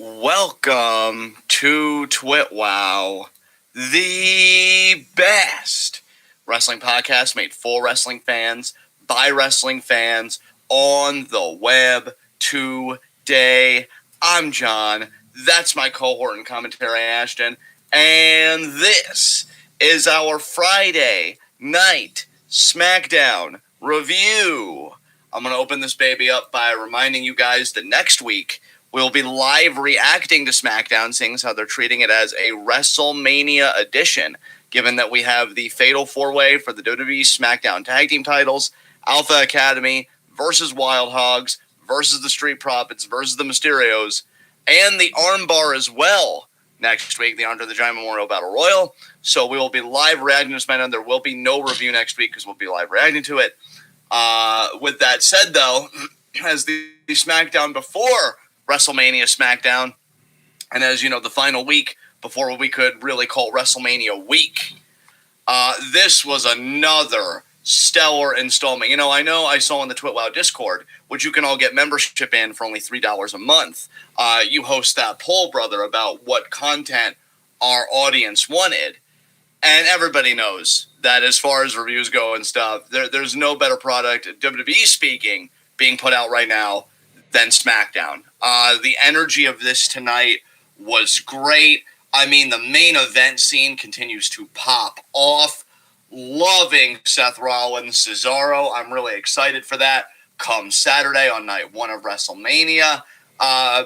Welcome to TWitWoW, the best wrestling podcast made for wrestling fans, by wrestling fans, on the web today. I'm John, that's my cohort and commentary Ashton, and this is our Friday night Smackdown review. I'm going to open this baby up by reminding you guys that next week we'll be live reacting to Smackdown, seeing as how they're treating it as a WrestleMania edition, given that we have the Fatal 4-Way for the WWE Smackdown Tag Team titles, Alpha Academy versus Wild Hogs versus the Street Profits versus the Mysterios, and the Armbar as well next week, the Andre the Giant Memorial Battle Royal. So we will be live reacting to Smackdown. There will be no review next week because we'll be live reacting to it. With that said, though, as the Smackdown before WrestleMania Smackdown, and as you know, the final week before what we could really call WrestleMania week, this was another stellar installment. You know I saw in the TWitWoW Discord, which you can all get membership in for only $3 a month. You host that poll, brother, about what content our audience wanted, and everybody knows that as far as reviews go and stuff, there's no better product, WWE speaking, being put out right now than Smackdown. The energy of this tonight was great. I mean, the main event scene continues to pop off. Loving Seth Rollins, Cesaro. I'm really excited for that. Come Saturday on night one of WrestleMania.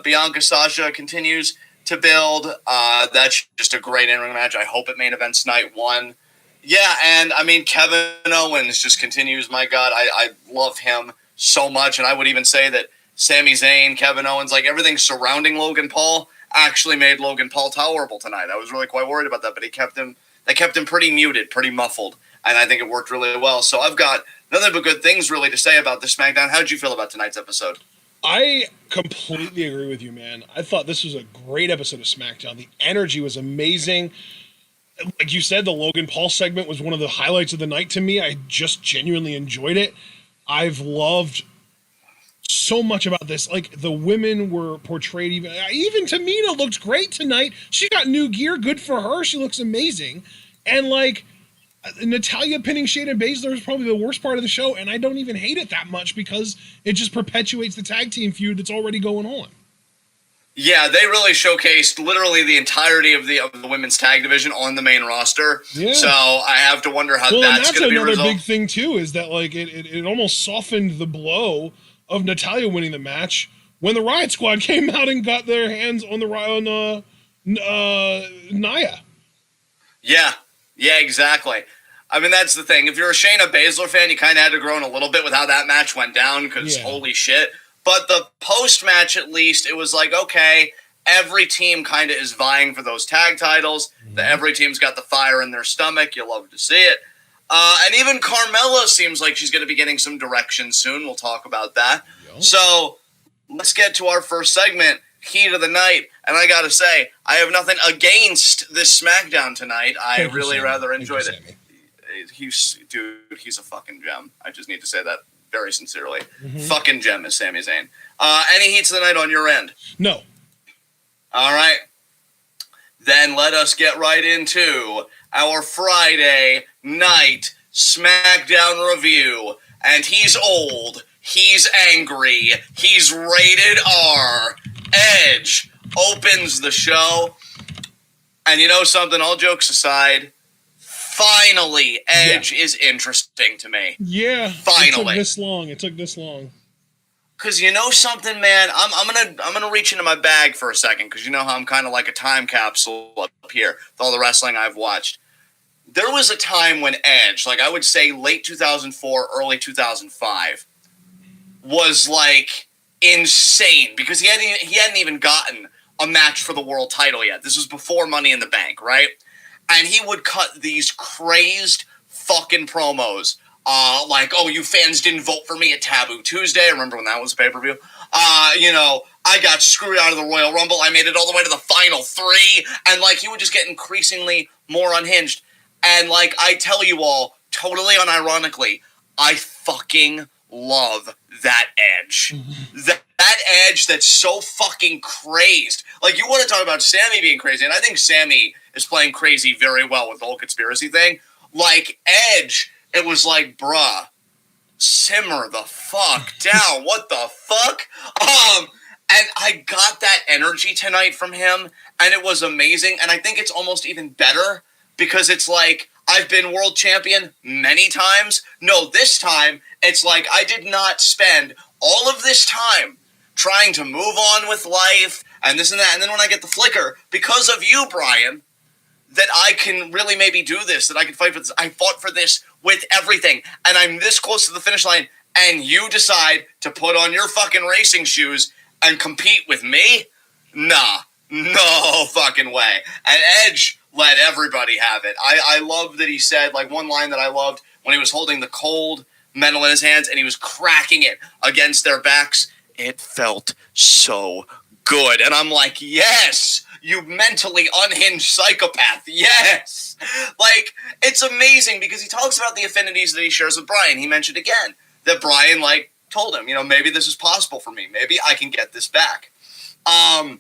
Bianca Sasha continues to build. That's just a great in-ring match. I hope it main events night one. Yeah, and I mean, Kevin Owens just continues. My God, I love him so much. And I would even say that Sami Zayn, Kevin Owens, like everything surrounding Logan Paul actually made Logan Paul tolerable tonight. I was really quite worried about that, but they kept him pretty muted, pretty muffled, and I think it worked really well. So I've got nothing but good things really to say about this SmackDown. How did you feel about tonight's episode? I completely agree with you, man. I thought this was a great episode of SmackDown. The energy was amazing. Like you said, the Logan Paul segment was one of the highlights of the night to me. I just genuinely enjoyed it. I've loved so much about this. Like, the women were portrayed, even Tamina looked great tonight. She got new gear, good for her. She looks amazing. And like, Natalya pinning Shayna Baszler is probably the worst part of the show, and I don't even hate it that much because it just perpetuates the tag team feud that's already going on. Yeah, they really showcased literally the entirety of the women's tag division on the main roster. Yeah. So I have to wonder how that's going to be resolved. Another big thing too is that like it almost softened the blow of Natalya winning the match when the Riot Squad came out and got their hands on Nia. Yeah, exactly. I mean, that's the thing. If you're a Shayna Baszler fan, you kind of had to groan a little bit with how that match went down because holy shit. But the post-match, at least, it was like, okay, every team kind of is vying for those tag titles. Mm-hmm. Every team's got the fire in their stomach. You love to see it. And even Carmela seems like she's going to be getting some direction soon. We'll talk about that. Yep. So let's get to our first segment, Heat of the Night. And I got to say, I have nothing against this SmackDown tonight. I really rather enjoyed it. He's a fucking gem. I just need to say that very sincerely. Mm-hmm. Fucking gem is Sami Zayn. Any Heats of the Night on your end? No. All right. Then let us get right into our Friday night SmackDown review. And he's old. He's angry. He's rated R. Edge opens the show. And you know something? All jokes aside, finally, Edge is interesting to me. Yeah. Finally. It took this long. Because you know something, man? I'm gonna reach into my bag for a second, because you know how I'm kind of like a time capsule up here with all the wrestling I've watched. There was a time when Edge, like I would say late 2004, early 2005, was like insane, because he hadn't even gotten a match for the world title yet. This was before Money in the Bank, right? And he would cut these crazed fucking promos. Like, oh, you fans didn't vote for me at Taboo Tuesday. I remember when that was a pay-per-view. I got screwed out of the Royal Rumble. I made it all the way to the final three. And, like, he would just get increasingly more unhinged. And, like, I tell you all, totally unironically, I fucking love that Edge. That Edge that's so fucking crazed. Like, you want to talk about Sammy being crazy, and I think Sammy is playing crazy very well with the whole conspiracy thing. Like, Edge, it was like, bruh, simmer the fuck down. What the fuck? And I got that energy tonight from him, and it was amazing. And I think it's almost even better because it's like, I've been world champion many times. No, this time, it's like I did not spend all of this time trying to move on with life and this and that. And then when I get the flicker, because of you, Bryan, that I can really maybe do this, that I can fight for this. I fought for this with everything, and I'm this close to the finish line, and you decide to put on your fucking racing shoes and compete with me? Nah, no fucking way. And Edge let everybody have it. I love that he said, like, one line that I loved when he was holding the cold metal in his hands and he was cracking it against their backs. It felt so good. And I'm like, yes, you mentally unhinged psychopath. Yes. Like, it's amazing because he talks about the affinities that he shares with Bryan. He mentioned again that Bryan, like, told him, you know, maybe this is possible for me. Maybe I can get this back. And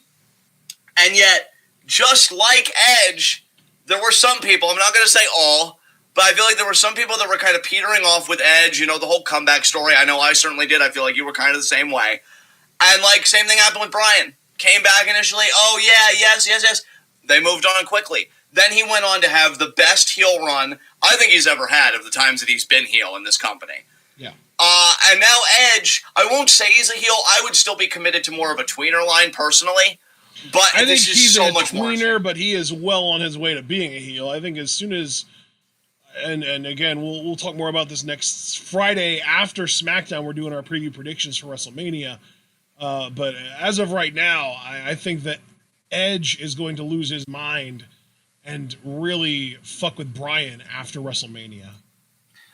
yet, just like Edge, there were some people, I'm not going to say all, but I feel like there were some people that were kind of petering off with Edge, you know, the whole comeback story. I know I certainly did. I feel like you were kind of the same way. And, like, same thing happened with Bryan. Came back initially, oh, yeah, yes. They moved on quickly. Then he went on to have the best heel run I think he's ever had of the times that he's been heel in this company. Yeah. And now Edge, I won't say he's a heel. I would still be committed to more of a tweener line personally. But I think he's he's so a much tweener, but he is well on his way to being a heel. I think as soon as, and again, we'll talk more about this next Friday after SmackDown. We're doing our preview predictions for WrestleMania. But as of right now, I think that Edge is going to lose his mind and really fuck with Bryan after WrestleMania.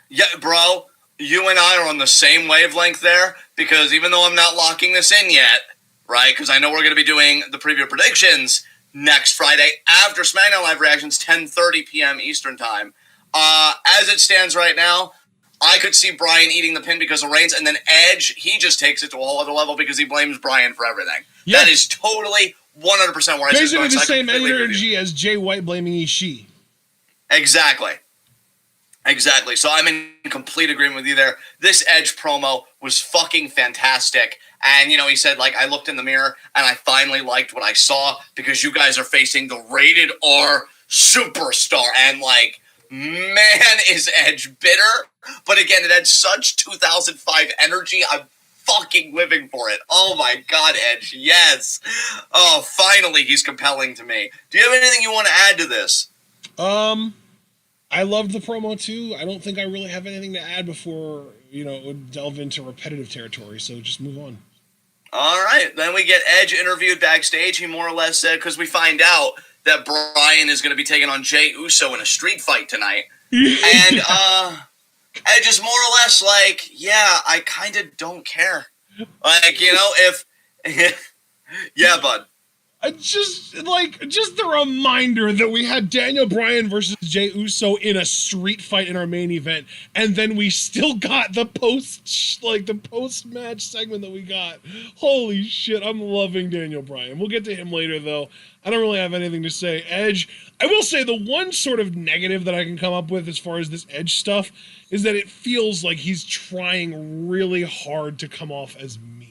Yeah, bro, you and I are on the same wavelength there, because even though I'm not locking this in yet, right, because I know we're going to be doing the preview predictions next Friday after SmackDown Live Reactions, 10:30 p.m. Eastern Time. As it stands right now, I could see Bryan eating the pin because of Reigns, and then Edge, he just takes it to a whole other level because he blames Bryan for everything. Yeah. That is totally 100% where I see basically the same energy as Jay White blaming Ishii. Exactly. So I'm in complete agreement with you there. This Edge promo was fucking fantastic. And, you know, he said, like, I looked in the mirror and I finally liked what I saw because you guys are facing the rated R superstar. And, like, man, is Edge bitter. But again, it had such 2005 energy. I'm fucking living for it. Oh my God, Edge. Yes. Oh, finally he's compelling to me. Do you have anything you want to add to this? I loved the promo too. I don't think I really have anything to add before, you know, delve into repetitive territory. So just move on. All right. Then we get Edge interviewed backstage. He more or less said, because we find out that Bryan is going to be taking on Jay Uso in a street fight tonight. And Edge is more or less like, yeah, I kind of don't care. Like, you know, if... yeah, bud. Just the reminder that we had Daniel Bryan versus Jay Uso in a street fight in our main event, and then we still got the post-match segment that we got. Holy shit, I'm loving Daniel Bryan. We'll get to him later, though. I don't really have anything to say. Edge, I will say the one sort of negative that I can come up with as far as this Edge stuff is that it feels like he's trying really hard to come off as mean.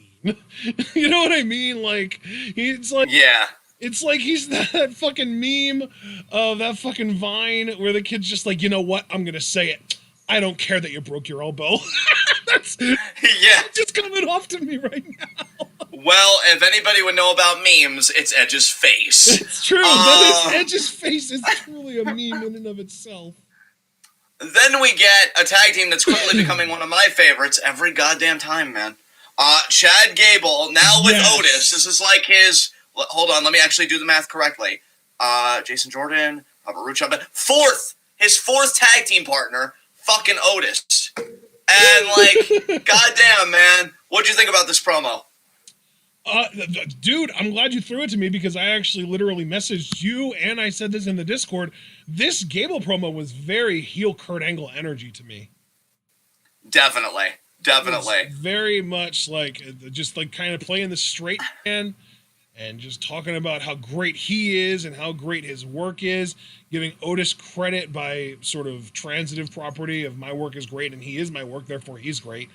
You know what I mean? Like, it's like, yeah, it's like he's that fucking meme of that fucking Vine where the kid's just like, you know what? I'm gonna say it. I don't care that you broke your elbow. That's just coming off to me right now. Well, if anybody would know about memes, it's Edge's face. It's true. That is Edge's face is truly a meme in and of itself. Then we get a tag team that's quickly becoming one of my favorites every goddamn time, man. Chad Gable, now with Otis. This is like his... Hold on, let me actually do the math correctly. Jason Jordan, his fourth tag team partner, fucking Otis. And, like, goddamn, man. What'd you think about this promo? Dude, I'm glad you threw it to me because I actually literally messaged you and I said this in the Discord. This Gable promo was very heel Kurt Angle energy to me. Definitely. Definitely. It's very much like just like kind of playing the straight man and just talking about how great he is and how great his work is, giving Otis credit by sort of transitive property of my work is great and he is my work, therefore he's great.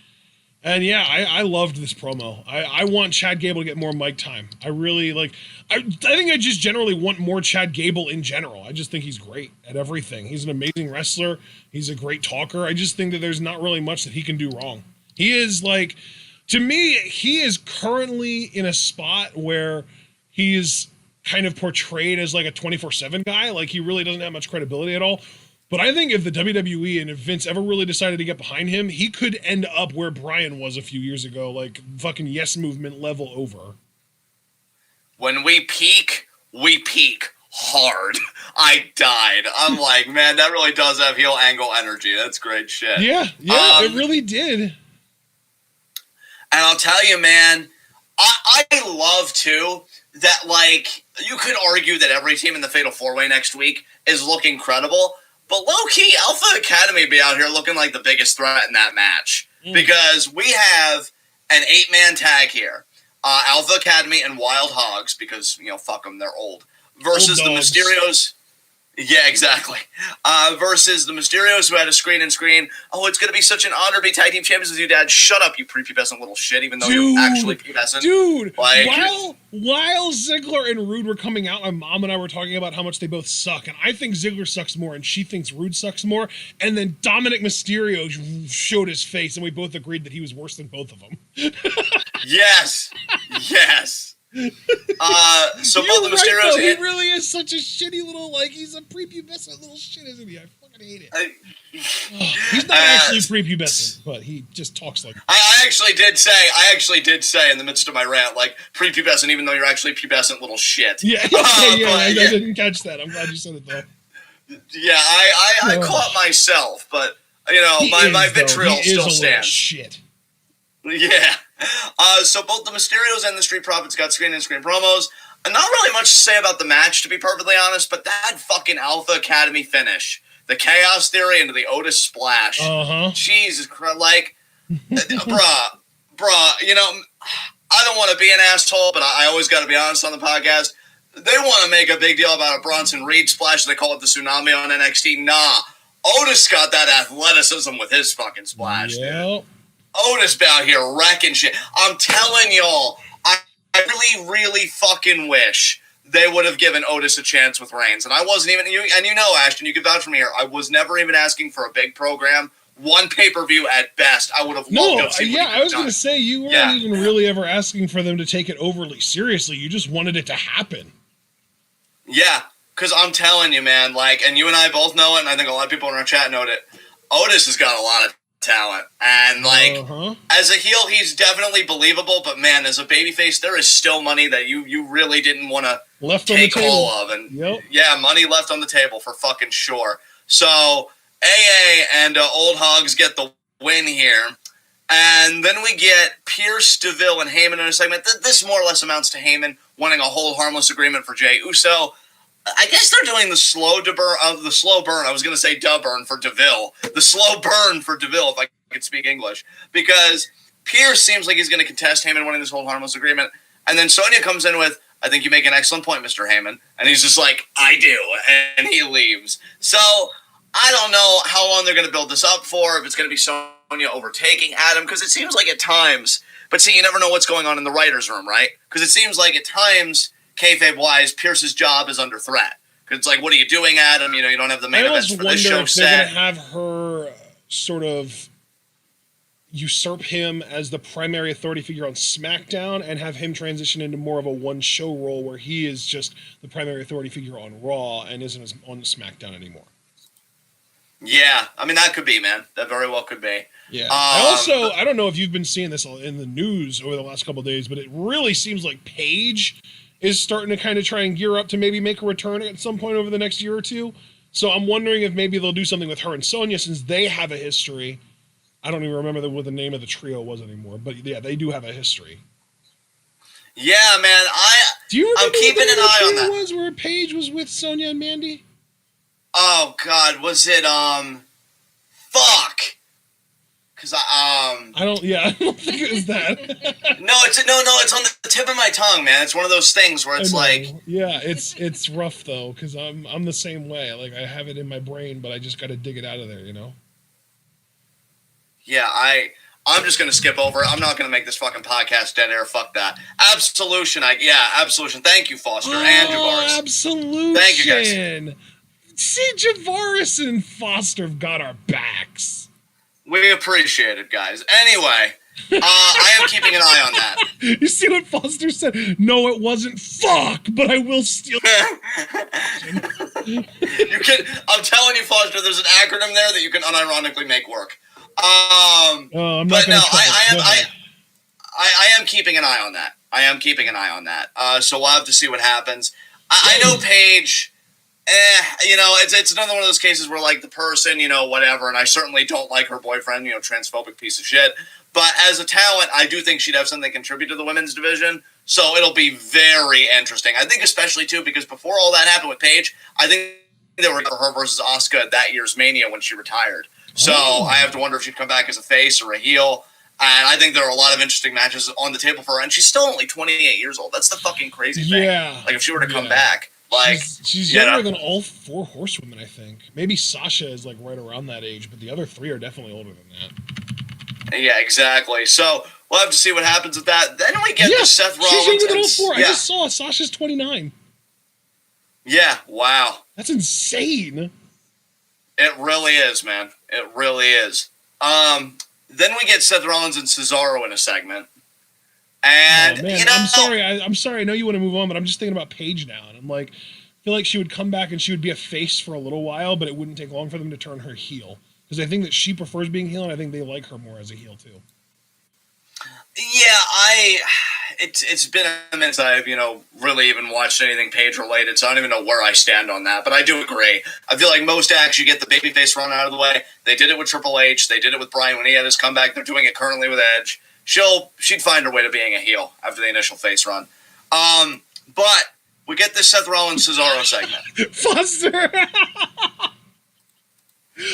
And yeah, I loved this promo. I want Chad Gable to get more mic time. I really like. I think I just generally want more Chad Gable in general. I just think he's great at everything. He's an amazing wrestler. He's a great talker. I just think that there's not really much that he can do wrong. He is like, to me, he is currently in a spot where he is kind of portrayed as like a 24/7 guy. Like he really doesn't have much credibility at all. But I think if the WWE and if Vince ever really decided to get behind him, he could end up where Bryan was a few years ago, like fucking Yes Movement level over. When we peak hard. I died. I'm like, man, that really does have heel angle energy. That's great shit. Yeah, it really did. And I'll tell you, man, I love, too, that, like, you could argue that every team in the Fatal 4-Way next week is looking credible. But low-key, Alpha Academy be out here looking like the biggest threat in that match. Because we have an 8-man tag here. Alpha Academy and Wild Hogs, because, fuck them, they're old. Versus the Mysterios. Yeah, exactly. Versus the Mysterios who had a screen and screen. Oh, it's going to be such an honor to be tag team champions with you, Dad. Shut up, you prepubescent little shit, even though you're actually pubescent. Dude, like, while Ziggler and Rude were coming out, my mom and I were talking about how much they both suck. And I think Ziggler sucks more, and she thinks Rude sucks more. And then Dominic Mysterio showed his face, and we both agreed that he was worse than both of them. Yes. So both the Mysterios. He really is such a shitty little, like, he's a prepubescent little shit, isn't he? I fucking hate it. He's not actually prepubescent, but he just talks like. I actually did say in the midst of my rant, like, prepubescent, even though you're actually pubescent little shit. Yeah, I didn't catch that. I'm glad you said it though. Yeah, I caught myself, but my vitriol still stands. Shit. Yeah. So both the Mysterios and the Street Profits got screen-and-screen promos. And not really much to say about the match, to be perfectly honest, but that fucking Alpha Academy finish. The Chaos Theory into the Otis Splash. Jesus Christ. Like, bruh, I don't want to be an asshole, but I always got to be honest on the podcast. They want to make a big deal about a Bronson Reed splash. They call it the Tsunami on NXT. Nah. Otis got that athleticism with his fucking splash, dude. Otis out here wrecking shit. I'm telling y'all, I really, really fucking wish they would have given Otis a chance with Reigns. And I wasn't even, Ashton, you can vouch for me here, I was never even asking for a big program. One pay-per-view at best. I would have loved to have seen I was going to say, you weren't even really ever asking for them to take it overly seriously. You just wanted it to happen. Yeah, because I'm telling you, man, like, and you and I both know it, and I think a lot of people in our chat know it, Otis has got a lot of talent, and like as a heel he's definitely believable, but man, as a babyface there is still money that you really didn't want to take hold of, and money left on the table for fucking sure. So AA and Old Hogs get the win here, and then we get Pierce, DeVille, and Heyman in a segment. This more or less amounts to Heyman wanting a hold harmless agreement for Jay Uso. I guess they're doing the slow burn. I was going to say burn for DeVille. The slow burn for DeVille, if I could speak English. Because Pierce seems like he's going to contest Heyman winning this whole harmless agreement. And then Sonya comes in with, I think you make an excellent point, Mr. Heyman. And he's just like, I do. And he leaves. So I don't know how long they're going to build this up for, if it's going to be Sonya overtaking Adam. Because it seems like at times, but see, you never know what's going on in the writer's room, right? Because it seems like at times, kayfabe-wise, Pierce's job is under threat. Because it's like, what are you doing, Adam? You don't have the main events for this show set. I almost wonder if they're going to have her sort of usurp him as the primary authority figure on SmackDown and have him transition into more of a one-show role where he is just the primary authority figure on Raw and isn't on SmackDown anymore. Yeah, I mean, that could be, man. That very well could be. Yeah. I don't know if you've been seeing this in the news over the last couple of days, but it really seems like Paige is starting to kind of try and gear up to maybe make a return at some point over the next year or two. So I'm wondering if maybe they'll do something with her and Sonya since they have a history. I don't even remember what the name of the trio was anymore, but yeah, they do have a history. Yeah, man. I'm keeping an eye on that. Was where Paige was with Sonya and Mandy? Oh God, was it fuck? Because I don't think it was that. It's on the tip of my tongue, man. It's one of those things where it's like, yeah, it's rough though, because I'm the same way. Like I have it in my brain, but I just got to dig it out of there, you know. Yeah, I'm just gonna skip over it. I'm not gonna make this fucking podcast dead air. Fuck that. Absolution. Absolution. Thank you, Foster and Javaris. Absolution. Thank you guys. See, Javaris and Foster have got our backs. We appreciate it, guys. Anyway, I am keeping an eye on that. You see what Foster said? No, it wasn't fuck, but I will steal. You can. I'm telling you, Foster. There's an acronym there that you can unironically make work. I'm not but no, I am keeping an eye on that. So we'll have to see what happens. I know Paige. It's another one of those cases where, like, the person, whatever, and I certainly don't like her boyfriend, transphobic piece of shit. But as a talent, I do think she'd have something to contribute to the women's division. So it'll be very interesting. I think especially, too, because before all that happened with Paige, I think they were for her versus Asuka at that year's Mania when she retired. So I have to wonder if she'd come back as a face or a heel. And I think there are a lot of interesting matches on the table for her. And she's still only 28 years old. That's the fucking crazy thing. Yeah. Like, if she were to come back... Like she's younger than all 4 horsewomen, I think. Maybe Sasha is like right around that age, but the other 3 are definitely older than that. Yeah, exactly. So we'll have to see what happens with that. Then we get to Seth Rollins. She's younger than all 4. I just saw Sasha's 29. Yeah, wow. That's insane. It really is, man. It really is. Then we get Seth Rollins and Cesaro in a segment. And, I'm sorry. I know you want to move on, but I'm just thinking about Paige now. And I'm like, I feel like she would come back and she would be a face for a little while, but it wouldn't take long for them to turn her heel. Because I think that she prefers being heel, and I think they like her more as a heel, too. Yeah, it's been a minute since I've, really even watched anything Paige related, so I don't even know where I stand on that. But I do agree. I feel like most acts, you get the babyface run out of the way. They did it with Triple H. They did it with Bryan when he had his comeback. They're doing it currently with Edge. She'd find her way to being a heel after the initial face run. But we get this Seth Rollins Cesaro segment. Foster!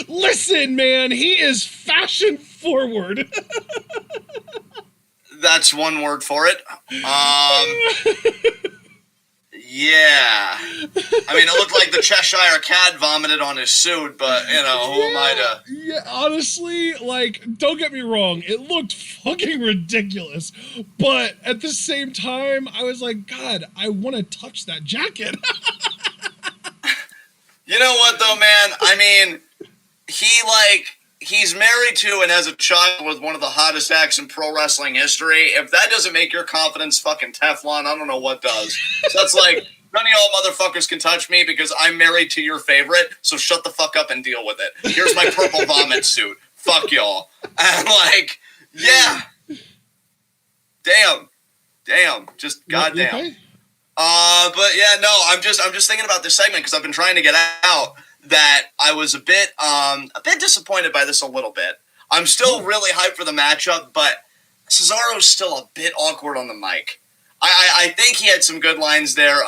Listen, man, he is fashion forward. That's one word for it. Yeah. I mean, it looked like the Cheshire Cat vomited on his suit, but, who am I to... Yeah, honestly, don't get me wrong, it looked fucking ridiculous, but at the same time, I was like, God, I want to touch that jacket. You know what, though, man? I mean, he's married to and has a child with one of the hottest acts in pro wrestling history. If that doesn't make your confidence fucking Teflon, I don't know what does. So that's like, none of y'all motherfuckers can touch me because I'm married to your favorite, so shut the fuck up and deal with it. Here's my purple vomit suit. Fuck y'all. And yeah. Damn. Just goddamn. Okay? But yeah, no, I'm just thinking about this segment because I've been trying to get out that I was a bit disappointed by this a little bit. I'm still really hyped for the matchup, but Cesaro's still a bit awkward on the mic. I think he had some good lines there.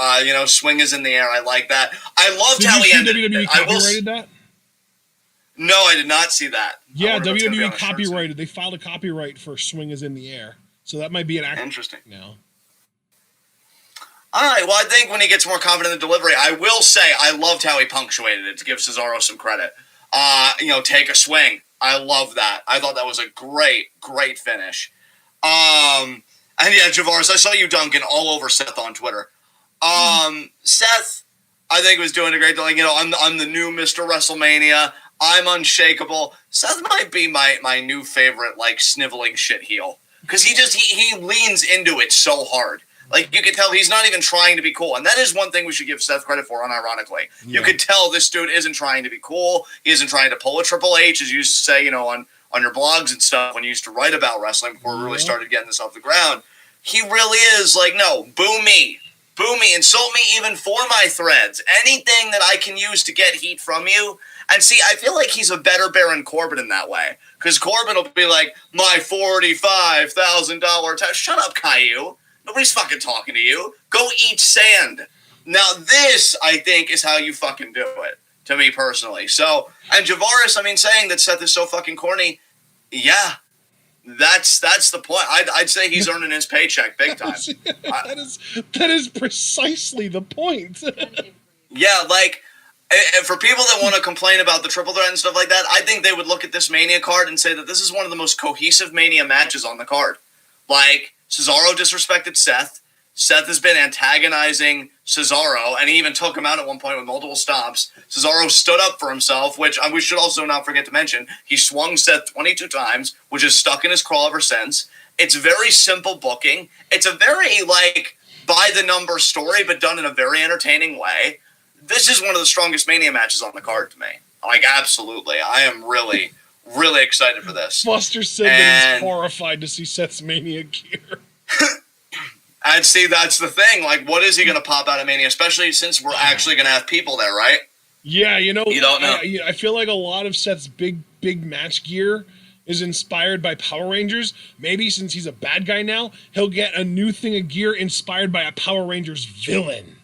Swing is in the air. I like that. I loved how he ended. WWE copyrighted that? No, I did not see that. Yeah, WWE copyrighted. They filed a copyright for Swing is in the air. So that might be an interesting now. All right, well, I think when he gets more confident in the delivery, I will say I loved how he punctuated it, to give Cesaro some credit. Take a swing. I love that. I thought that was a great finish. And yeah, Javaris, I saw you dunking all over Seth on Twitter. Seth, I think, was doing a great thing. I'm the new Mr. WrestleMania. I'm unshakable. Seth might be my new favorite, sniveling shit heel. Because he leans into it so hard. You could tell he's not even trying to be cool. And that is one thing we should give Seth credit for, unironically. Yeah. You could tell this dude isn't trying to be cool. He isn't trying to pull a Triple H, as you used to say, on your blogs and stuff when you used to write about wrestling before we really started getting this off the ground. He really is no, boo me, insult me even for my threads. Anything that I can use to get heat from you. And see, I feel like he's a better Baron Corbin in that way. Because Corbin will be like, my $45,000 shut up, Caillou. Nobody's fucking talking to you. Go eat sand. Now this, I think, is how you fucking do it, to me personally. So, and Javaris, saying that Seth is so fucking corny, Yeah. That's the point. I'd say he's earning his paycheck big time. That is precisely the point. Yeah, like, and for people that want to complain about the triple threat and stuff like that, I think they would look at this Mania card and say that this is one of the most cohesive Mania matches on the card. Like, Cesaro disrespected Seth. Seth has been antagonizing Cesaro, and he even took him out at one point with multiple stops. Cesaro stood up for himself, which we should also not forget to mention. He swung Seth 22 times, which is stuck in his craw ever since. It's very simple booking. It's a very, like, by-the-number story, but done in a very entertaining way. This is one of the strongest Mania matches on the card to me. Like, absolutely. I am really, really excited for this. Foster said that he's horrified to see Seth's Mania gear. And see, that's the thing. Like, what is he going to pop out of Mania? Especially since we're actually going to have people there, right? Yeah, you know. You don't know. I feel like a lot of Seth's big match gear is inspired by Power Rangers. Maybe since he's a bad guy now, he'll get a new thing of gear inspired by a Power Rangers villain.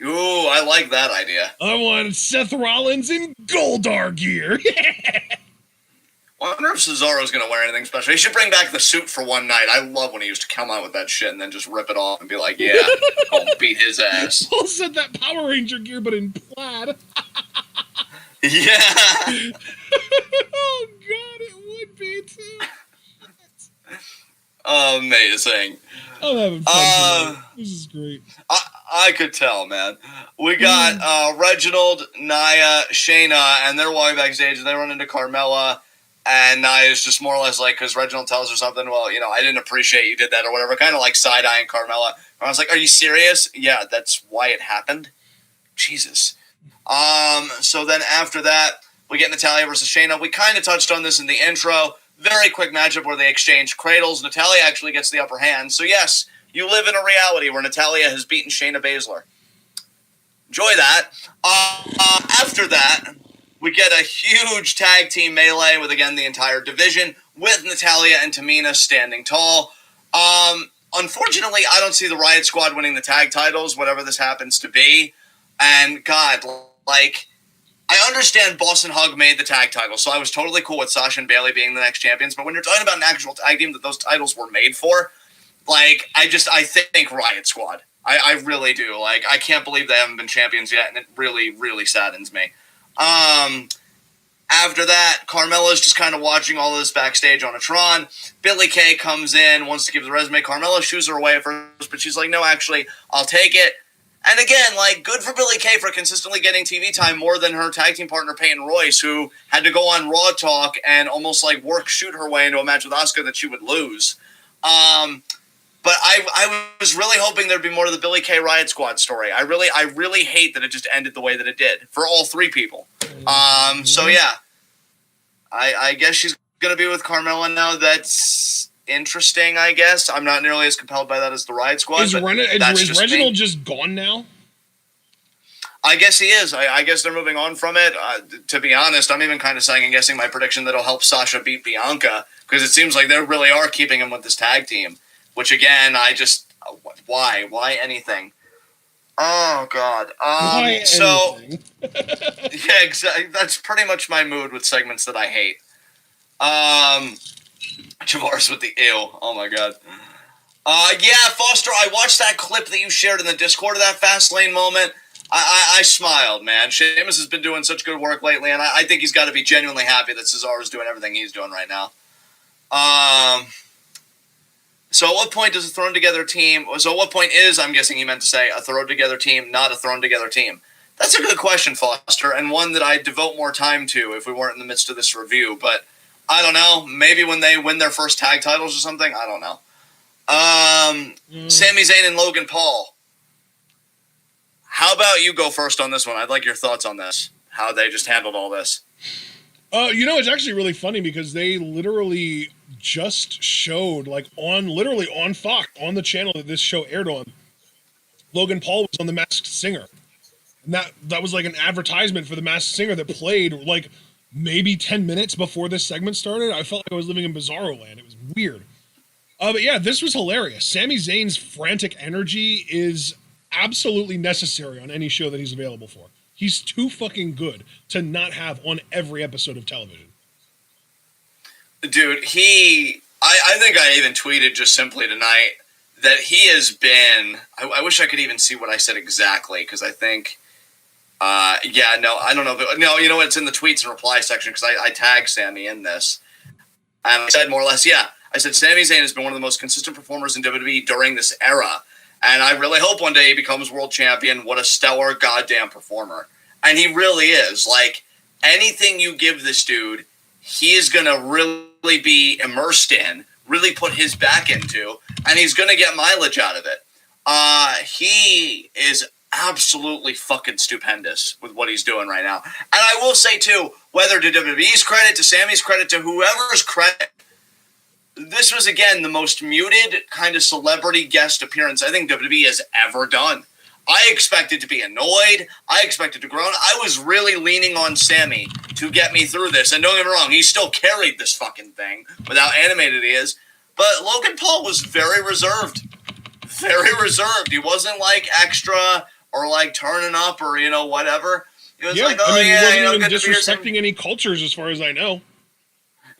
Ooh, I like that idea. I want Seth Rollins in Goldar gear. I wonder if Cesaro's going to wear anything special. He should bring back the suit for one night. I love when he used to come out with that shit and then just rip it off and be like, yeah, I'll beat his ass. Paul said that Power Ranger gear, but in plaid. Yeah. Oh, God, it would be, too. Amazing. I'm having fun tonight. This is great. I could tell, man. We got Reginald, Nia, Shayna, and they're walking backstage, and they run into Carmela. And Nia's just more or less like, because Reginald tells her something, well, you know, I didn't appreciate you did that or whatever, kind of like side-eyeing Carmela. And I was like, are you serious? Yeah, that's why it happened? Jesus. So then after that, we get Natalia versus Shayna. We kind of touched on this in the intro. Very quick matchup where they exchange cradles. Natalia actually gets the upper hand. So yes, you live in a reality where Natalia has beaten Shayna Baszler. Enjoy that. After that, we get a huge tag team melee with, again, the entire division, with Natalia and Tamina standing tall. Unfortunately, I don't see the Riot Squad winning the tag titles, whatever this happens to be. And, God, like, I understand Boss and Hug made the tag titles, so I was totally cool with Sasha and Bayley being the next champions. But when you're talking about an actual tag team that those titles were made for, like, I think Riot Squad. I really do. Like, I can't believe they haven't been champions yet, and it really, really saddens me. After that, Carmella's just kind of watching all of this backstage on a Tron. Billie Kay comes in, wants to give the resume. Carmella shoos her away at first, but she's like, no, actually, I'll take it. And again, like, good for Billie Kay for consistently getting TV time more than her tag team partner Peyton Royce, who had to go on Raw Talk and almost like shoot her way into a match with Asuka that she would lose. But I was really hoping there'd be more to the Billie Kay Riot Squad story. I really hate that it just ended the way that it did for all three people. So yeah, I guess she's gonna be with Carmella now. That's interesting. I guess I'm not nearly as compelled by that as the Riot Squad. Is Reginald just gone now? I guess he is. I guess they're moving on from it. To be honest, I'm even kind of second guessing my prediction that'll help Sasha beat Bianca, because it seems like they really are keeping him with this tag team. Which again, why anything? Oh God. Why anything? Yeah, exactly. That's pretty much my mood with segments that I hate. Jamar's with the ew. Oh my God. Yeah, Foster, I watched that clip that you shared in the Discord of that Fastlane moment. I smiled, man. Sheamus has been doing such good work lately, and I think he's got to be genuinely happy that Cesaro's doing everything he's doing right now. So at what point does a thrown together team, so at what point is, I'm guessing he meant to say, a thrown together team, not a thrown together team? That's a good question, Foster, and one that I'd devote more time to if we weren't in the midst of this review, but I don't know. Maybe when they win their first tag titles or something? I don't know. Sami Zayn and Logan Paul. How about you go first on this one? I'd like your thoughts on this, how they just handled all this. It's actually really funny because they literally just showed, like, on Fox, on the channel that this show aired on, Logan Paul was on The Masked Singer. And that was like an advertisement for The Masked Singer that played, like, maybe 10 minutes before this segment started. I felt like I was living in Bizarro Land. It was weird. But yeah, this was hilarious. Sami Zayn's frantic energy is absolutely necessary on any show that he's available for. He's too fucking good to not have on every episode of television. Dude, I think I even tweeted just simply tonight that he has been, I wish I could even see what I said exactly, because I think, I don't know. You know what? It's in the tweets and reply section, because I tagged Sami in this. And I said more or less, I said, Sami Zayn has been one of the most consistent performers in WWE during this era. And I really hope one day he becomes world champion. What a stellar goddamn performer. And he really is. Like, anything you give this dude, he is going to really be immersed in, really put his back into, and he's going to get mileage out of it. He is absolutely fucking stupendous with what he's doing right now. And I will say, too, whether to WWE's credit, to Sami's credit, to whoever's credit, this was, again, the most muted kind of celebrity guest appearance I think WWE has ever done. I expected to be annoyed. I expected to groan. I was really leaning on Sami to get me through this. And don't get me wrong, he still carried this fucking thing with how animated he is. But Logan Paul was very reserved. Very reserved. He wasn't like extra or like turning up or, whatever. He was like, he wasn't even disrespecting any cultures as far as I know.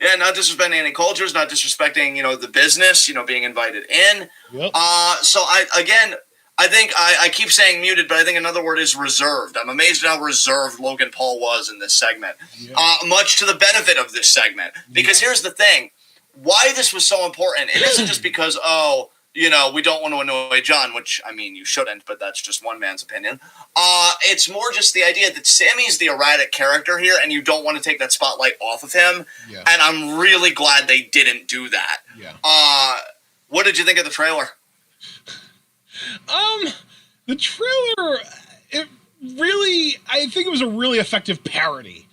Yeah, not disrespecting any cultures, not disrespecting, the business, being invited in. Yep. So I think I keep saying muted, but I think another word is reserved. I'm amazed at how reserved Logan Paul was in this segment. Yeah. Much to the benefit of this segment. Because here's the thing. Why this was so important, it isn't just because, we don't want to annoy John, which, you shouldn't, but that's just one man's opinion. It's more just the idea that Sami's the erratic character here, and you don't want to take that spotlight off of him. Yeah. And I'm really glad they didn't do that. Yeah. What did you think of the trailer? The trailer, I think it was a really effective parody,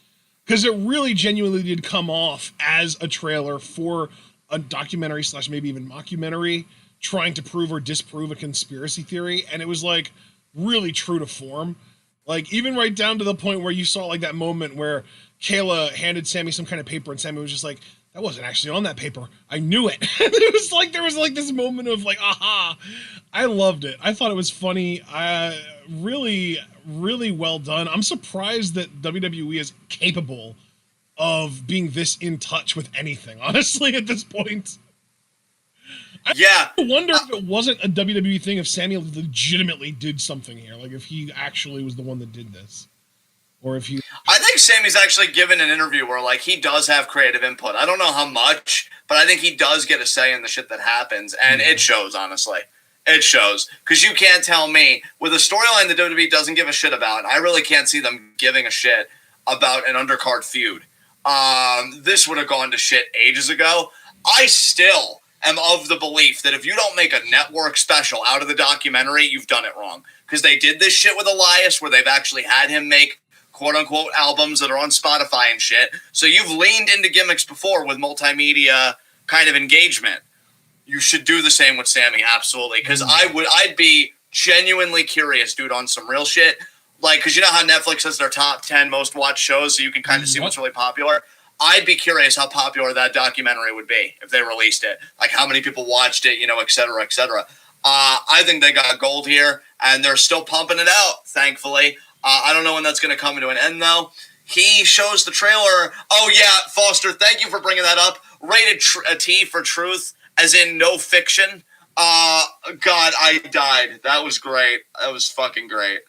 because it really genuinely did come off as a trailer for a documentary / maybe even mockumentary trying to prove or disprove a conspiracy theory. And it was like really true to form. Like even right down to the point where you saw like that moment where Kayla handed Sami some kind of paper and Sami was just like, that wasn't actually on that paper. I knew it. It was like, there was like this moment of like, aha. I loved it. I thought it was funny. Really, really well done. I'm surprised that WWE is capable of being this in touch with anything, honestly, at this point. I wonder if it wasn't a WWE thing, if Sami legitimately did something here. Like if he actually was the one that did this. Or if he... I think Sami's actually given an interview where, like, he does have creative input. I don't know how much, but I think he does get a say in the shit that happens, and it shows, honestly. It shows. Because you can't tell me, with a storyline that WWE doesn't give a shit about, I really can't see them giving a shit about an undercard feud. This would have gone to shit ages ago. I still am of the belief that if you don't make a network special out of the documentary, you've done it wrong. Because they did this shit with Elias, where they've actually had him make quote-unquote albums that are on Spotify and shit. So you've leaned into gimmicks before with multimedia kind of engagement. You should do the same with Sami, absolutely. Because I'd be genuinely curious, dude, on some real shit. Like, because you know how Netflix has their top 10 most watched shows, so you can kind of see what's really popular? I'd be curious how popular that documentary would be if they released it. Like, how many people watched it, et cetera, et cetera. I think they got gold here, and they're still pumping it out, thankfully. I don't know when that's going to come to an end, though. He shows the trailer. Oh, yeah, Foster, thank you for bringing that up. Rated T for truth, as in no fiction. God, I died. That was great. That was fucking great.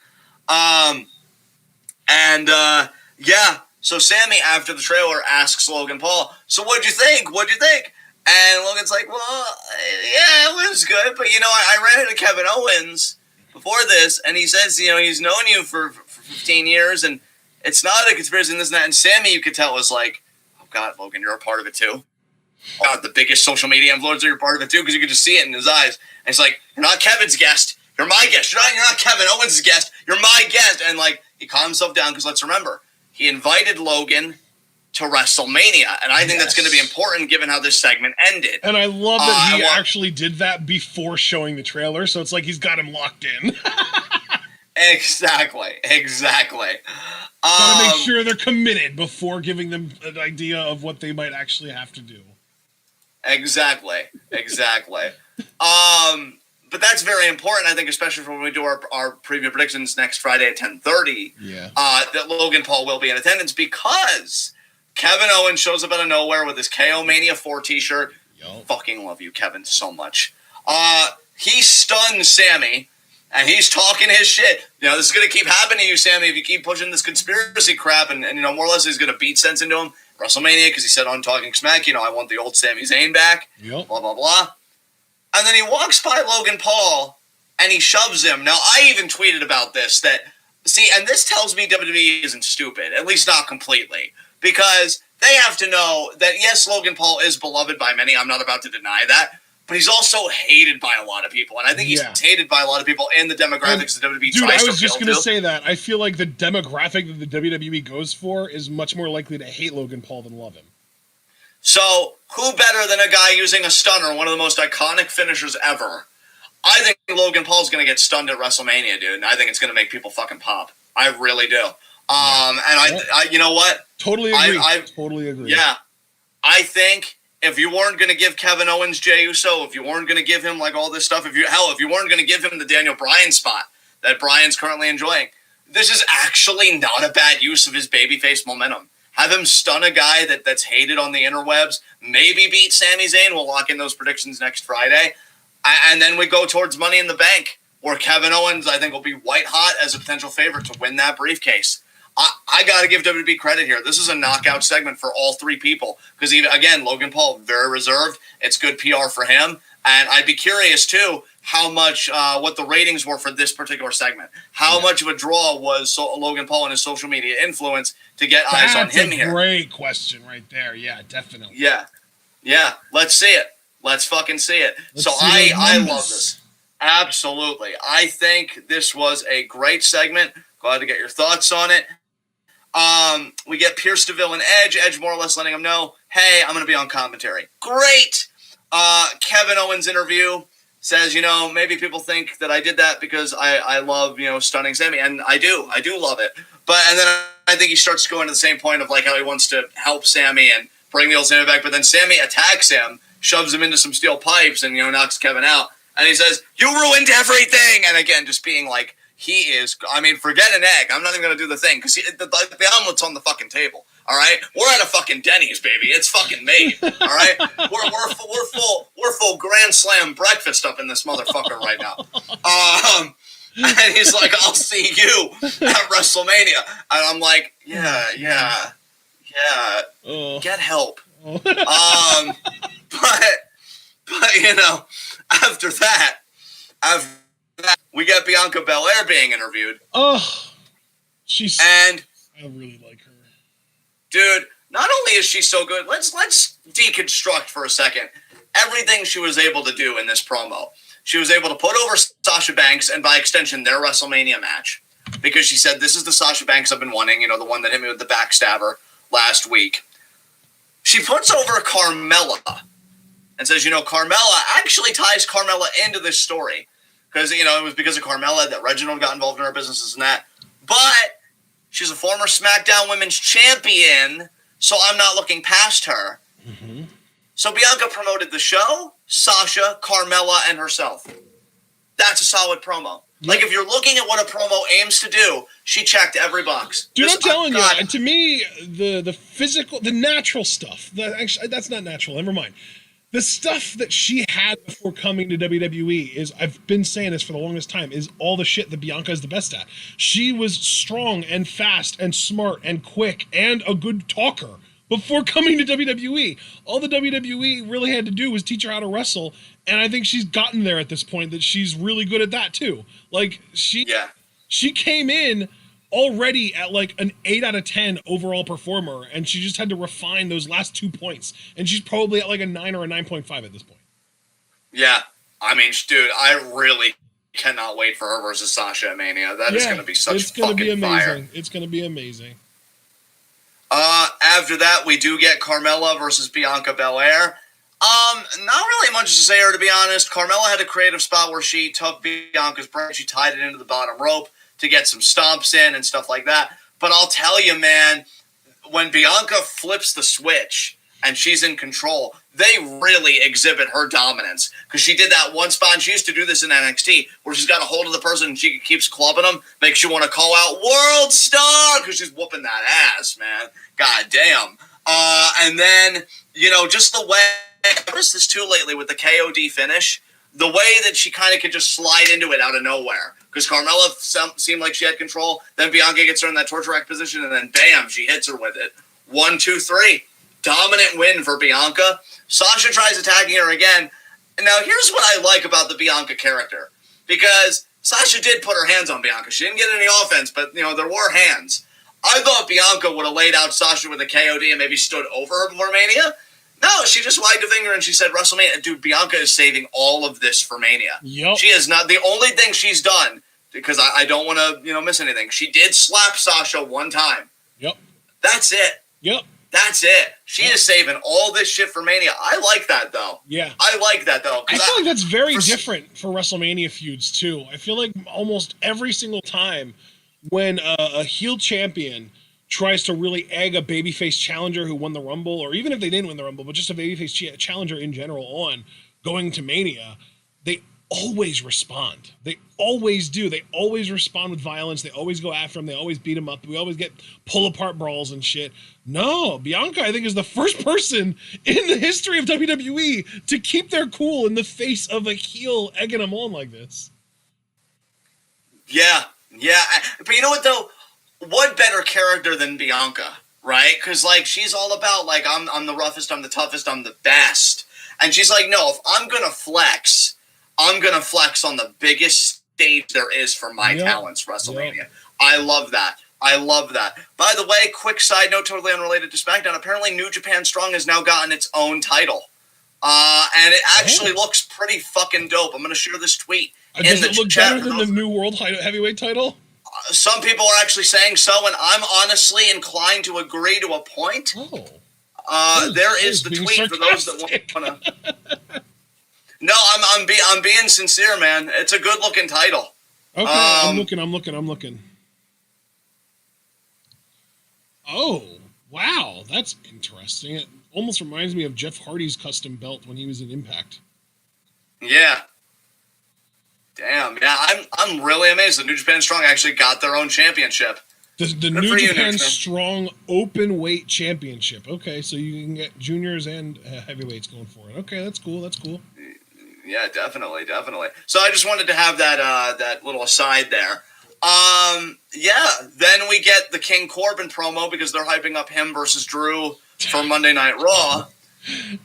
So Sami, after the trailer, asks Logan Paul, so what'd you think? What'd you think? And Logan's like, well, yeah, it was good, but, I ran into Kevin Owens before this, and he says, he's known you for 15 years, and it's not a conspiracy and this and that. And Sami, you could tell, was like, oh, God, Logan, you're a part of it, too. God, the biggest social media influencer, you're a part of it, too, because you could just see it in his eyes. And it's like, you're not Kevin's guest. You're my guest. You're not Kevin Owens' guest. You're my guest. And, like, he calmed himself down, because let's remember, he invited Logan to WrestleMania, and I think that's going to be important given how this segment ended. And I love that he actually did that before showing the trailer, so it's like he's got him locked in. Exactly. Gotta make sure they're committed before giving them an idea of what they might actually have to do. Exactly. But that's very important, I think, especially for when we do our preview predictions next Friday at 10:30. Yeah. That Logan Paul will be in attendance, because Kevin Owens shows up out of nowhere with his KO Mania 4 t-shirt. Yo. Fucking love you, Kevin, so much. He stuns Sammy, and he's talking his shit. You know, this is going to keep happening to you, Sammy, if you keep pushing this conspiracy crap. And you know, more or less he's going to beat sense into him. WrestleMania, because he said on Talking Smack, you know, I want the old Sami Zayn back. Yep. Blah, blah, blah. And then he walks by Logan Paul, and he shoves him. Now, I even tweeted about this, and this tells me WWE isn't stupid, at least not completely, because they have to know that, yes, Logan Paul is beloved by many. I'm not about to deny that. But he's also hated by a lot of people. And I think he's hated by a lot of people in the demographics that WWE tries to appeal to. I was just going to say that. I feel like the demographic that the WWE goes for is much more likely to hate Logan Paul than love him. So, who better than a guy using a stunner, one of the most iconic finishers ever? I think Logan Paul's going to get stunned at WrestleMania, dude. And I think it's going to make people fucking pop. I really do. I you know what? Totally agree. I totally agree. Yeah. I think if you weren't going to give Kevin Owens Jay Uso, if you weren't going to give him like all this stuff, if you weren't going to give him the Daniel Bryan spot that Bryan's currently enjoying, this is actually not a bad use of his babyface momentum. Have him stun a guy that's hated on the interwebs, maybe beat Sami Zayn. We'll lock in those predictions next Friday. And then we go towards Money in the Bank, where Kevin Owens, I think, will be white hot as a potential favorite to win that briefcase. I got to give WWE credit here. This is a knockout segment for all three people. Because, again, Logan Paul, very reserved. It's good PR for him. And I'd be curious, too, how much, what the ratings were for this particular segment. How much of a draw was Logan Paul and his social media influence to get eyes on him here? That's a great question right there. Yeah, definitely. Yeah. Let's see it. Let's fucking see it. I love this. Absolutely. I think this was a great segment. Glad to get your thoughts on it. We get Pierce DeVille and Edge. Edge more or less letting him know, hey, I'm going to be on commentary. Great. Kevin Owens interview says, you know, maybe people think that I did that because I love, you know, stunning Sammy. And I do love it. And then I think he starts going to the same point of like how he wants to help Sammy and bring the old Sammy back. But then Sammy attacks him, shoves him into some steel pipes and, you know, knocks Kevin out. And he says, you ruined everything. And again, just being like, he is, I mean, forget an egg. I'm not even going to do the thing because the omelet's on the fucking table. All right, we're at a fucking Denny's, baby. It's fucking made. All right, we're full Grand Slam breakfast up in this motherfucker right now. And he's like, I'll see you at WrestleMania, and I'm like, yeah. Get help. But you know, after that, we get Bianca Bel-Air being interviewed. I really like her. Dude, not only is she so good, let's deconstruct for a second everything she was able to do in this promo. She was able to put over Sasha Banks and by extension their WrestleMania match because she said, this is the Sasha Banks I've been wanting, you know, the one that hit me with the backstabber last week. She puts over Carmela and says, you know, Carmela actually ties Carmela into this story because, you know, it was because of Carmela that Reginald got involved in our businesses and that. But she's a former SmackDown Women's Champion, so I'm not looking past her. Mm-hmm. So Bianca promoted the show, Sasha, Carmela, and herself. That's a solid promo. Yep. Like, if you're looking at what a promo aims to do, she checked every box. Dude, I'm telling you, to me, the physical, the natural stuff, that's not natural, never mind. The stuff that she had before coming to WWE is, I've been saying this for the longest time, is all the shit that Bianca is the best at. She was strong and fast and smart and quick and a good talker before coming to WWE. All the WWE really had to do was teach her how to wrestle, and I think she's gotten there at this point that she's really good at that too. Like, she came in already at like an 8 out of 10 overall performer, and she just had to refine those last 2 points, and she's probably at like a 9 or a 9.5 at this point. Yeah, I mean, dude, I really cannot wait for her versus Sasha at Mania. That is going to be such fucking fire. It's going to be amazing. After that, we do get Carmela versus Bianca Belair. Not really much to say her, to be honest. Carmela had a creative spot where she took Bianca's brain, she tied it into the bottom rope to get some stomps in and stuff like that. But I'll tell you, man, when Bianca flips the switch and she's in control, they really exhibit her dominance. Because she did that one spot, and she used to do this in NXT, where she's got a hold of the person and she keeps clubbing them, makes you want to call out World Star, because she's whooping that ass, man. God damn. And then, just the way, I've noticed this too lately with the KOD finish, the way that she kind of could just slide into it out of nowhere. Because Carmela seemed like she had control, then Bianca gets her in that torture rack position, and then bam, she hits her with it. 1, 2, 3. Dominant win for Bianca. Sasha tries attacking her again. Now, here's what I like about the Bianca character. Because Sasha did put her hands on Bianca. She didn't get any offense, but, there were hands. I thought Bianca would have laid out Sasha with a KOD and maybe stood over her before Mania. No, she just wagged a finger and she said, WrestleMania. Dude, Bianca is saving all of this for Mania. Yep. She is not. The only thing she's done, because I don't want to, miss anything, she did slap Sasha one time. Yep. That's it. Yep. That's it. She is saving all this shit for Mania. I like that, though. Yeah. I like that, though. I feel like that's very different for WrestleMania feuds, too. I feel like almost every single time when a heel champion tries to really egg a babyface challenger who won the Rumble, or even if they didn't win the Rumble, but just a babyface challenger in general on going to Mania, they always respond. They always do. They always respond with violence. They always go after them. They always beat them up. We always get pull-apart brawls and shit. No, Bianca, I think, is the first person in the history of WWE to keep their cool in the face of a heel egging them on like this. Yeah. But you know what, though? What better character than Bianca, right? Because, she's all about, I'm the roughest, I'm the toughest, I'm the best. And she's like, no, if I'm going to flex, I'm going to flex on the biggest stage there is for my talents, WrestleMania. Yep. I love that. By the way, quick side note, totally unrelated to SmackDown. Apparently, New Japan Strong has now gotten its own title. And it actually looks pretty fucking dope. I'm going to share this tweet. Does it look better than the new World Heavyweight title? Some people are actually saying so, and I'm honestly inclined to agree to a point. There is the tweet for those that want to. No, I'm being sincere, man. It's a good looking title. Okay, I'm looking. Oh, wow, that's interesting. It almost reminds me of Jeff Hardy's custom belt when he was in Impact. Yeah. Damn, yeah, I'm really amazed that New Japan Strong actually got their own championship. The New Japan Strong Open Weight Championship. Okay, so you can get juniors and heavyweights going for it. Okay, that's cool. Yeah, definitely. So I just wanted to have that little aside there. Then we get the King Corbin promo because they're hyping up him versus Drew for Monday Night Raw.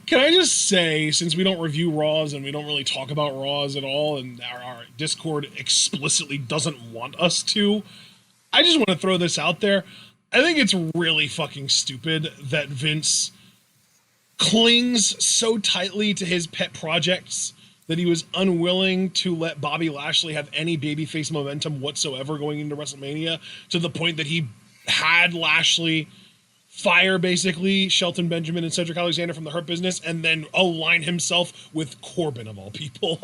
Can I just say, since we don't review Raws and we don't really talk about Raws at all, and our Discord explicitly doesn't want us to, I just want to throw this out there. I think it's really fucking stupid that Vince clings so tightly to his pet projects that he was unwilling to let Bobby Lashley have any babyface momentum whatsoever going into WrestleMania, to the point that he had Lashley fire basically Shelton Benjamin and Cedric Alexander from the Hurt Business and then align himself with Corbin of all people.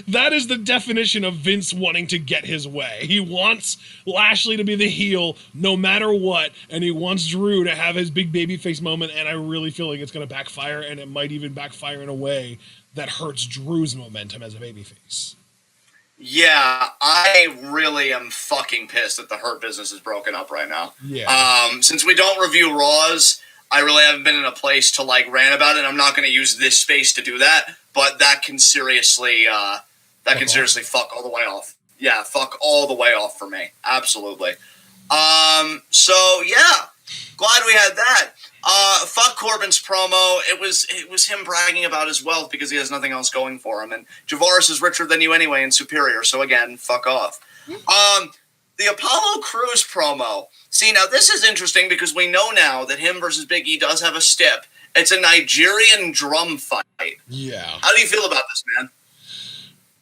That is the definition of Vince wanting to get his way. He wants Lashley to be the heel no matter what, and he wants Drew to have his big babyface moment, and I really feel like it's going to backfire, and it might even backfire in a way that hurts Drew's momentum as a babyface. Yeah, I really am fucking pissed that the Hurt Business is broken up right now. Yeah. Since we don't review Raws, I really haven't been in a place to rant about it. And I'm not going to use this space to do that, but that can seriously fuck all the way off. Yeah, fuck all the way off for me. Absolutely. So yeah, glad we had that. Fuck Corbin's promo. It was him bragging about his wealth because he has nothing else going for him. And Javaris is richer than you anyway and superior. So again, fuck off. The Apollo Crews promo. See, now this is interesting because we know now that him versus Big E does have a stip. It's a Nigerian drum fight. Yeah. How do you feel about this, man?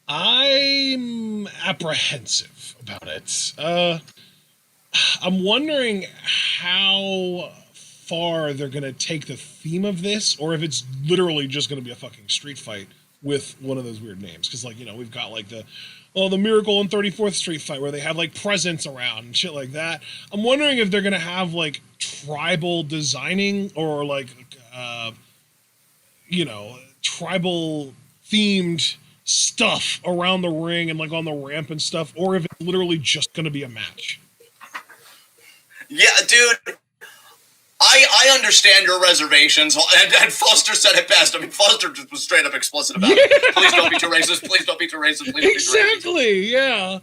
I'm apprehensive about it. I'm wondering how far they're going to take the theme of this, or if it's literally just going to be a fucking street fight with one of those weird names. Because, we've got, the Miracle on 34th Street fight where they have, presents around and shit like that. I'm wondering if they're going to have, tribal designing or, tribal-themed stuff around the ring and, on the ramp and stuff, or if it's literally just going to be a match. Yeah, dude. I understand your reservations, and Foster said it best. I mean, Foster just was straight up explicit about it. Please don't be too racist. Please don't be too racist. Please don't be too racist. Exactly, yeah.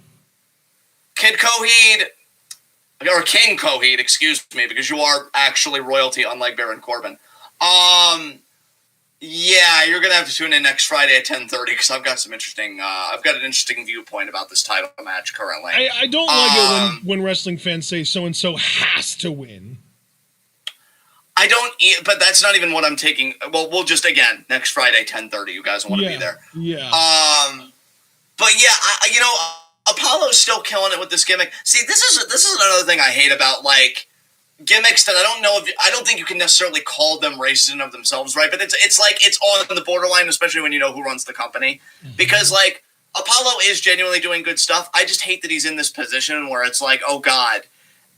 Kid Coheed, or King Coheed, excuse me, because you are actually royalty, unlike Baron Corbin. Yeah, you're gonna have to tune in next Friday at 10:30 because I've got an interesting viewpoint about this title match currently. I don't like it when wrestling fans say so and so has to win. I don't, but that's not even what I'm taking. Well, we'll just, again, next Friday, 10:30. You guys want to be there. Yeah. But yeah, Apollo's still killing it with this gimmick. See, this is another thing I hate about, like, gimmicks that I don't think you can necessarily call them racist in of themselves, right? But it's like, it's on the borderline, especially when you know who runs the company. Mm-hmm. Because, like, Apollo is genuinely doing good stuff. I just hate that he's in this position where it's like, oh, God,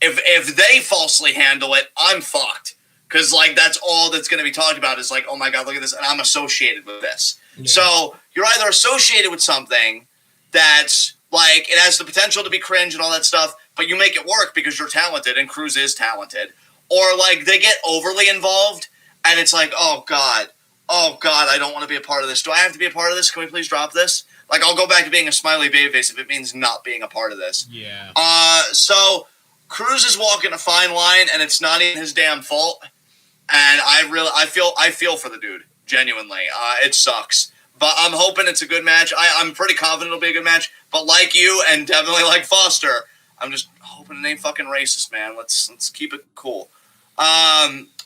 if they falsely handle it, I'm fucked. Because, like, that's all that's going to be talked about is, like, oh, my God, look at this, and I'm associated with this. Yeah. So you're either associated with something that's, like, it has the potential to be cringe and all that stuff, but you make it work because you're talented, and Cruz is talented. Or, like, they get overly involved, and it's like, oh, God, I don't want to be a part of this. Do I have to be a part of this? Can we please drop this? Like, I'll go back to being a smiley babyface if it means not being a part of this. Yeah. So Cruz is walking a fine line, and it's not even his damn fault. And I feel for the dude, genuinely. It sucks. But I'm hoping it's a good match. I'm pretty confident it'll be a good match. But like you, and definitely like Foster, I'm just hoping it ain't fucking racist, man. Let's keep it cool.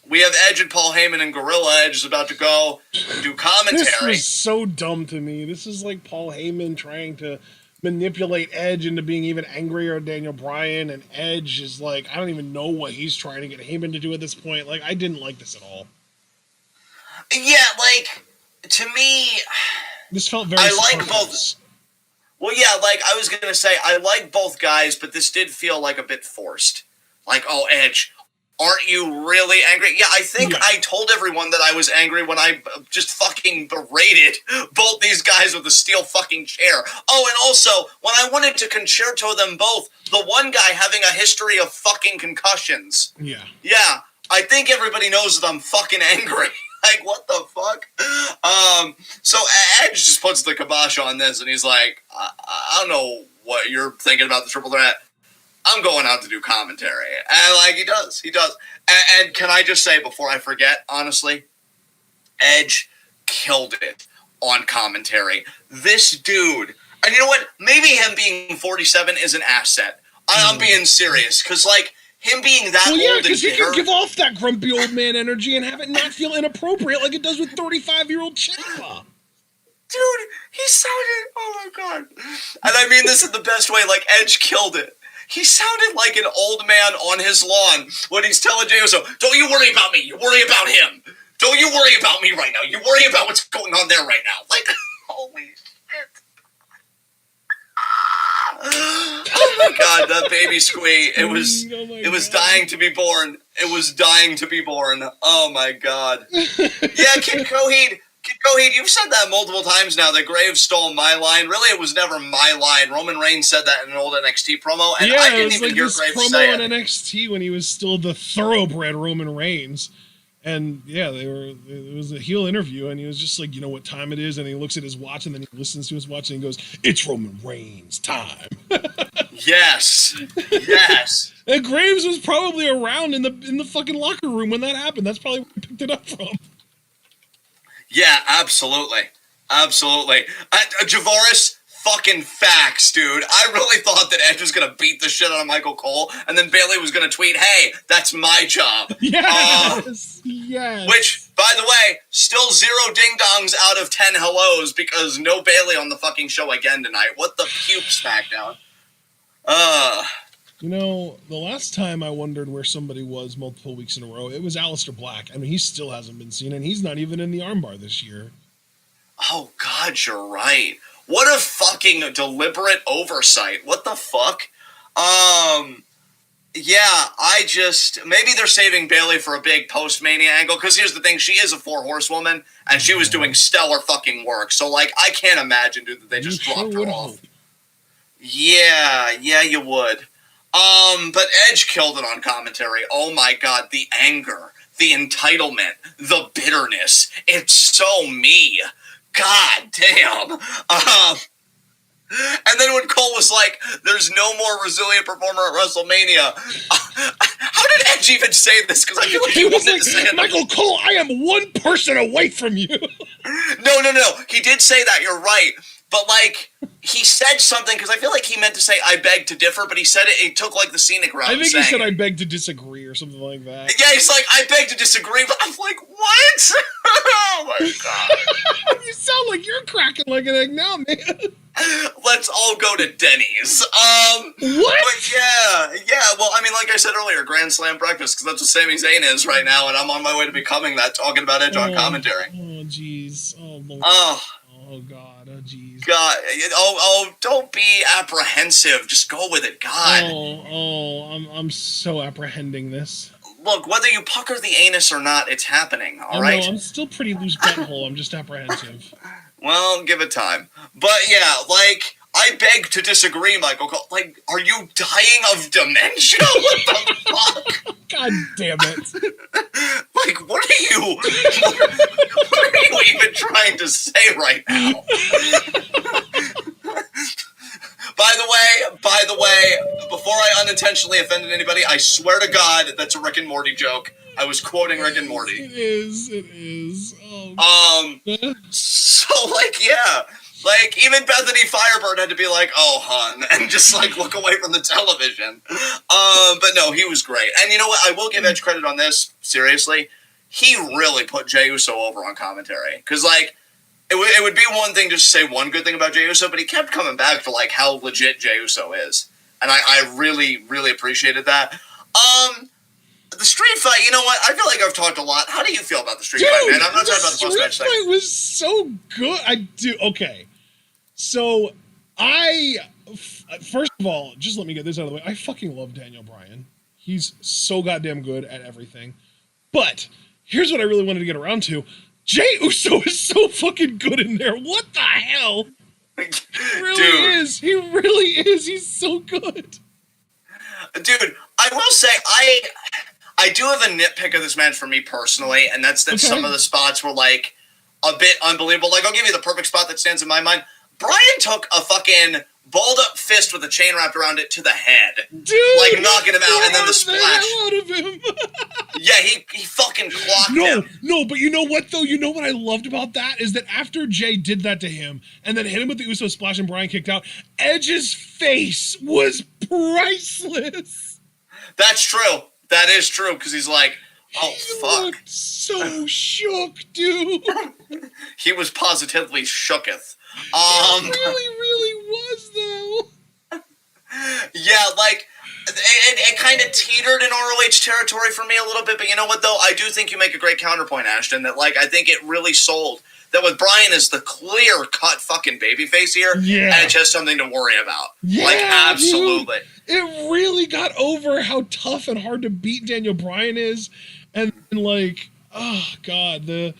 We have Edge and Paul Heyman and Gorilla. Edge is about to go and do commentary. This was so dumb to me. This is like Paul Heyman trying to manipulate Edge into being even angrier at Daniel Bryan, and Edge is like, I don't even know what he's trying to get Heyman to do at this point. Like, I didn't like this at all. Yeah, like, to me, this felt very. I like both. Well, yeah, like I was gonna say, I like both guys, but this did feel like a bit forced. Like, oh, Edge, aren't you really angry? Yeah, I think I told everyone that I was angry when I just fucking berated both these guys with a steel fucking chair. Oh, and also, when I wanted to concerto them both, the one guy having a history of fucking concussions. Yeah. Yeah, I think everybody knows that I'm fucking angry. Like, what the fuck? So Edge just puts the kibosh on this, and he's like, I don't know what you're thinking about the triple threat. I'm going out to do commentary. And, like, he does. And can I just say, before I forget, honestly, Edge killed it on commentary. This dude, and you know what? Maybe him being 47 is an asset. I'm being serious, because, like, him being that old and because he can give off that grumpy old man energy and have it not feel inappropriate like it does with 35-year-old Ciampa. Dude, he sounded, oh my God. And I mean this in the best way, like, Edge killed it. He sounded like an old man on his lawn when he's telling Jay Uso, don't you worry about me, you worry about him. Don't you worry about me right now, you worry about what's going on there right now. Like, holy shit. Oh my God, that baby squee. It was dying to be born. It was dying to be born. Oh my God. Yeah, Kid Coheed, you've said that multiple times now, that Graves stole my line. Really, it was never my line. Roman Reigns said that in an old NXT promo, and I didn't even hear Graves say it. Promo on NXT when he was still the thoroughbred Roman Reigns. And yeah, it was a heel interview, and he was just like, you know what time it is? And he looks at his watch, and then he listens to his watch, and he goes, it's Roman Reigns time. Yes. And Graves was probably around in the fucking locker room when that happened. That's probably where he picked it up from. Yeah, absolutely. Javaris, fucking facts, dude. I really thought that Edge was going to beat the shit out of Michael Cole, and then Bayley was going to tweet, hey, that's my job. Yes. Which, by the way, still 0 ding-dongs out of 10 hellos, because no Bayley on the fucking show again tonight. What the puke, Smackdown? You know, the last time I wondered where somebody was multiple weeks in a row, it was Aleister Black. I mean, he still hasn't been seen, and he's not even in the armbar this year. Oh, God, you're right. What a fucking deliberate oversight. What the fuck? Maybe they're saving Bayley for a big post-Mania angle, because here's the thing, she is a 4-horsewoman, and she was doing stellar fucking work, so, like, I can't imagine, dude, that they just dropped her off. Yeah, you would. But Edge killed it on commentary. Oh my god, the anger, the entitlement, the bitterness. It's so me. God damn. And then when Cole was like, there's no more resilient performer at WrestleMania. How did Edge even say this? Because I feel like he wanted to say it. Michael Cole, I am one person away from you. No. He did say that. You're right. But, like, he said something, because I feel like he meant to say, I beg to differ, but he said it, he took, like, the scenic route. I think he said, I beg to disagree, or something like that. Yeah, he's like, I beg to disagree, but I'm like, what? Oh, my God. You sound like you're cracking like an egg now, man. Let's all go to Denny's. What? But yeah, well, I mean, like I said earlier, Grand Slam breakfast, because that's what Sami Zayn is right now, and I'm on my way to becoming that, talking about Edge on commentary. Oh, jeez. Oh, Lord. Oh, God. Oh, jeez. God. Oh, don't be apprehensive. Just go with it, God. I'm so apprehending this. Look, whether you pucker the anus or not, it's happening, all right? No, I'm still pretty loose butthole. I'm just apprehensive. Well, give it time. But yeah, like, I beg to disagree, Michael. Like, are you dying of dementia? What the fuck? God damn it. Like, what are you even trying to say right now? By the way, before I unintentionally offended anybody, I swear to God that's a Rick and Morty joke. I was quoting Rick and Morty. It is. So, like, yeah. Like, even Bethany Firebird had to be like, oh, hon, and just, like, look away from the television. But no, he was great. And you know what? I will give Edge credit on this, seriously. He really put Jay Uso over on commentary. Because, like, it would be one thing just to say one good thing about Jay Uso, but he kept coming back for, like, how legit Jay Uso is. And I really, really appreciated that. The street fight, you know what? I feel like I've talked a lot. How do you feel about the street fight, man? I'm not talking about the post-match thing. The street fight was so good. I do. Okay. So, first of all, just let me get this out of the way. I fucking love Daniel Bryan. He's so goddamn good at everything. But, here's what I really wanted to get around to. Jay Uso is so fucking good in there. What the hell? He really is. He really is. He's so good. Dude, I will say, I do have a nitpick of this match for me personally, and that's that some of the spots were, like, a bit unbelievable. Like, I'll give you the perfect spot that stands in my mind. Bryan took a fucking balled-up fist with a chain wrapped around it to the head. Dude! Like, knocking him out, and then the splash. Out of him. Yeah, he fucking clocked him. No, but you know what, though? You know what I loved about that? Is that after Jay did that to him, and then hit him with the Uso splash and Bryan kicked out, Edge's face was priceless. That's true. That is true, because he's like, oh, fuck. He looked so shook, dude. He was positively shooketh. He really was, though. Yeah, like, it kind of teetered in ROH territory for me a little bit, but you know what, though? I do think you make a great counterpoint, Ashton, that, like, I think it really sold that with Bryan as the clear-cut fucking babyface here, Edge has something to worry about. Yeah, like, absolutely. Dude, it really got over how tough and hard to beat Daniel Bryan is, and, like, oh, God, the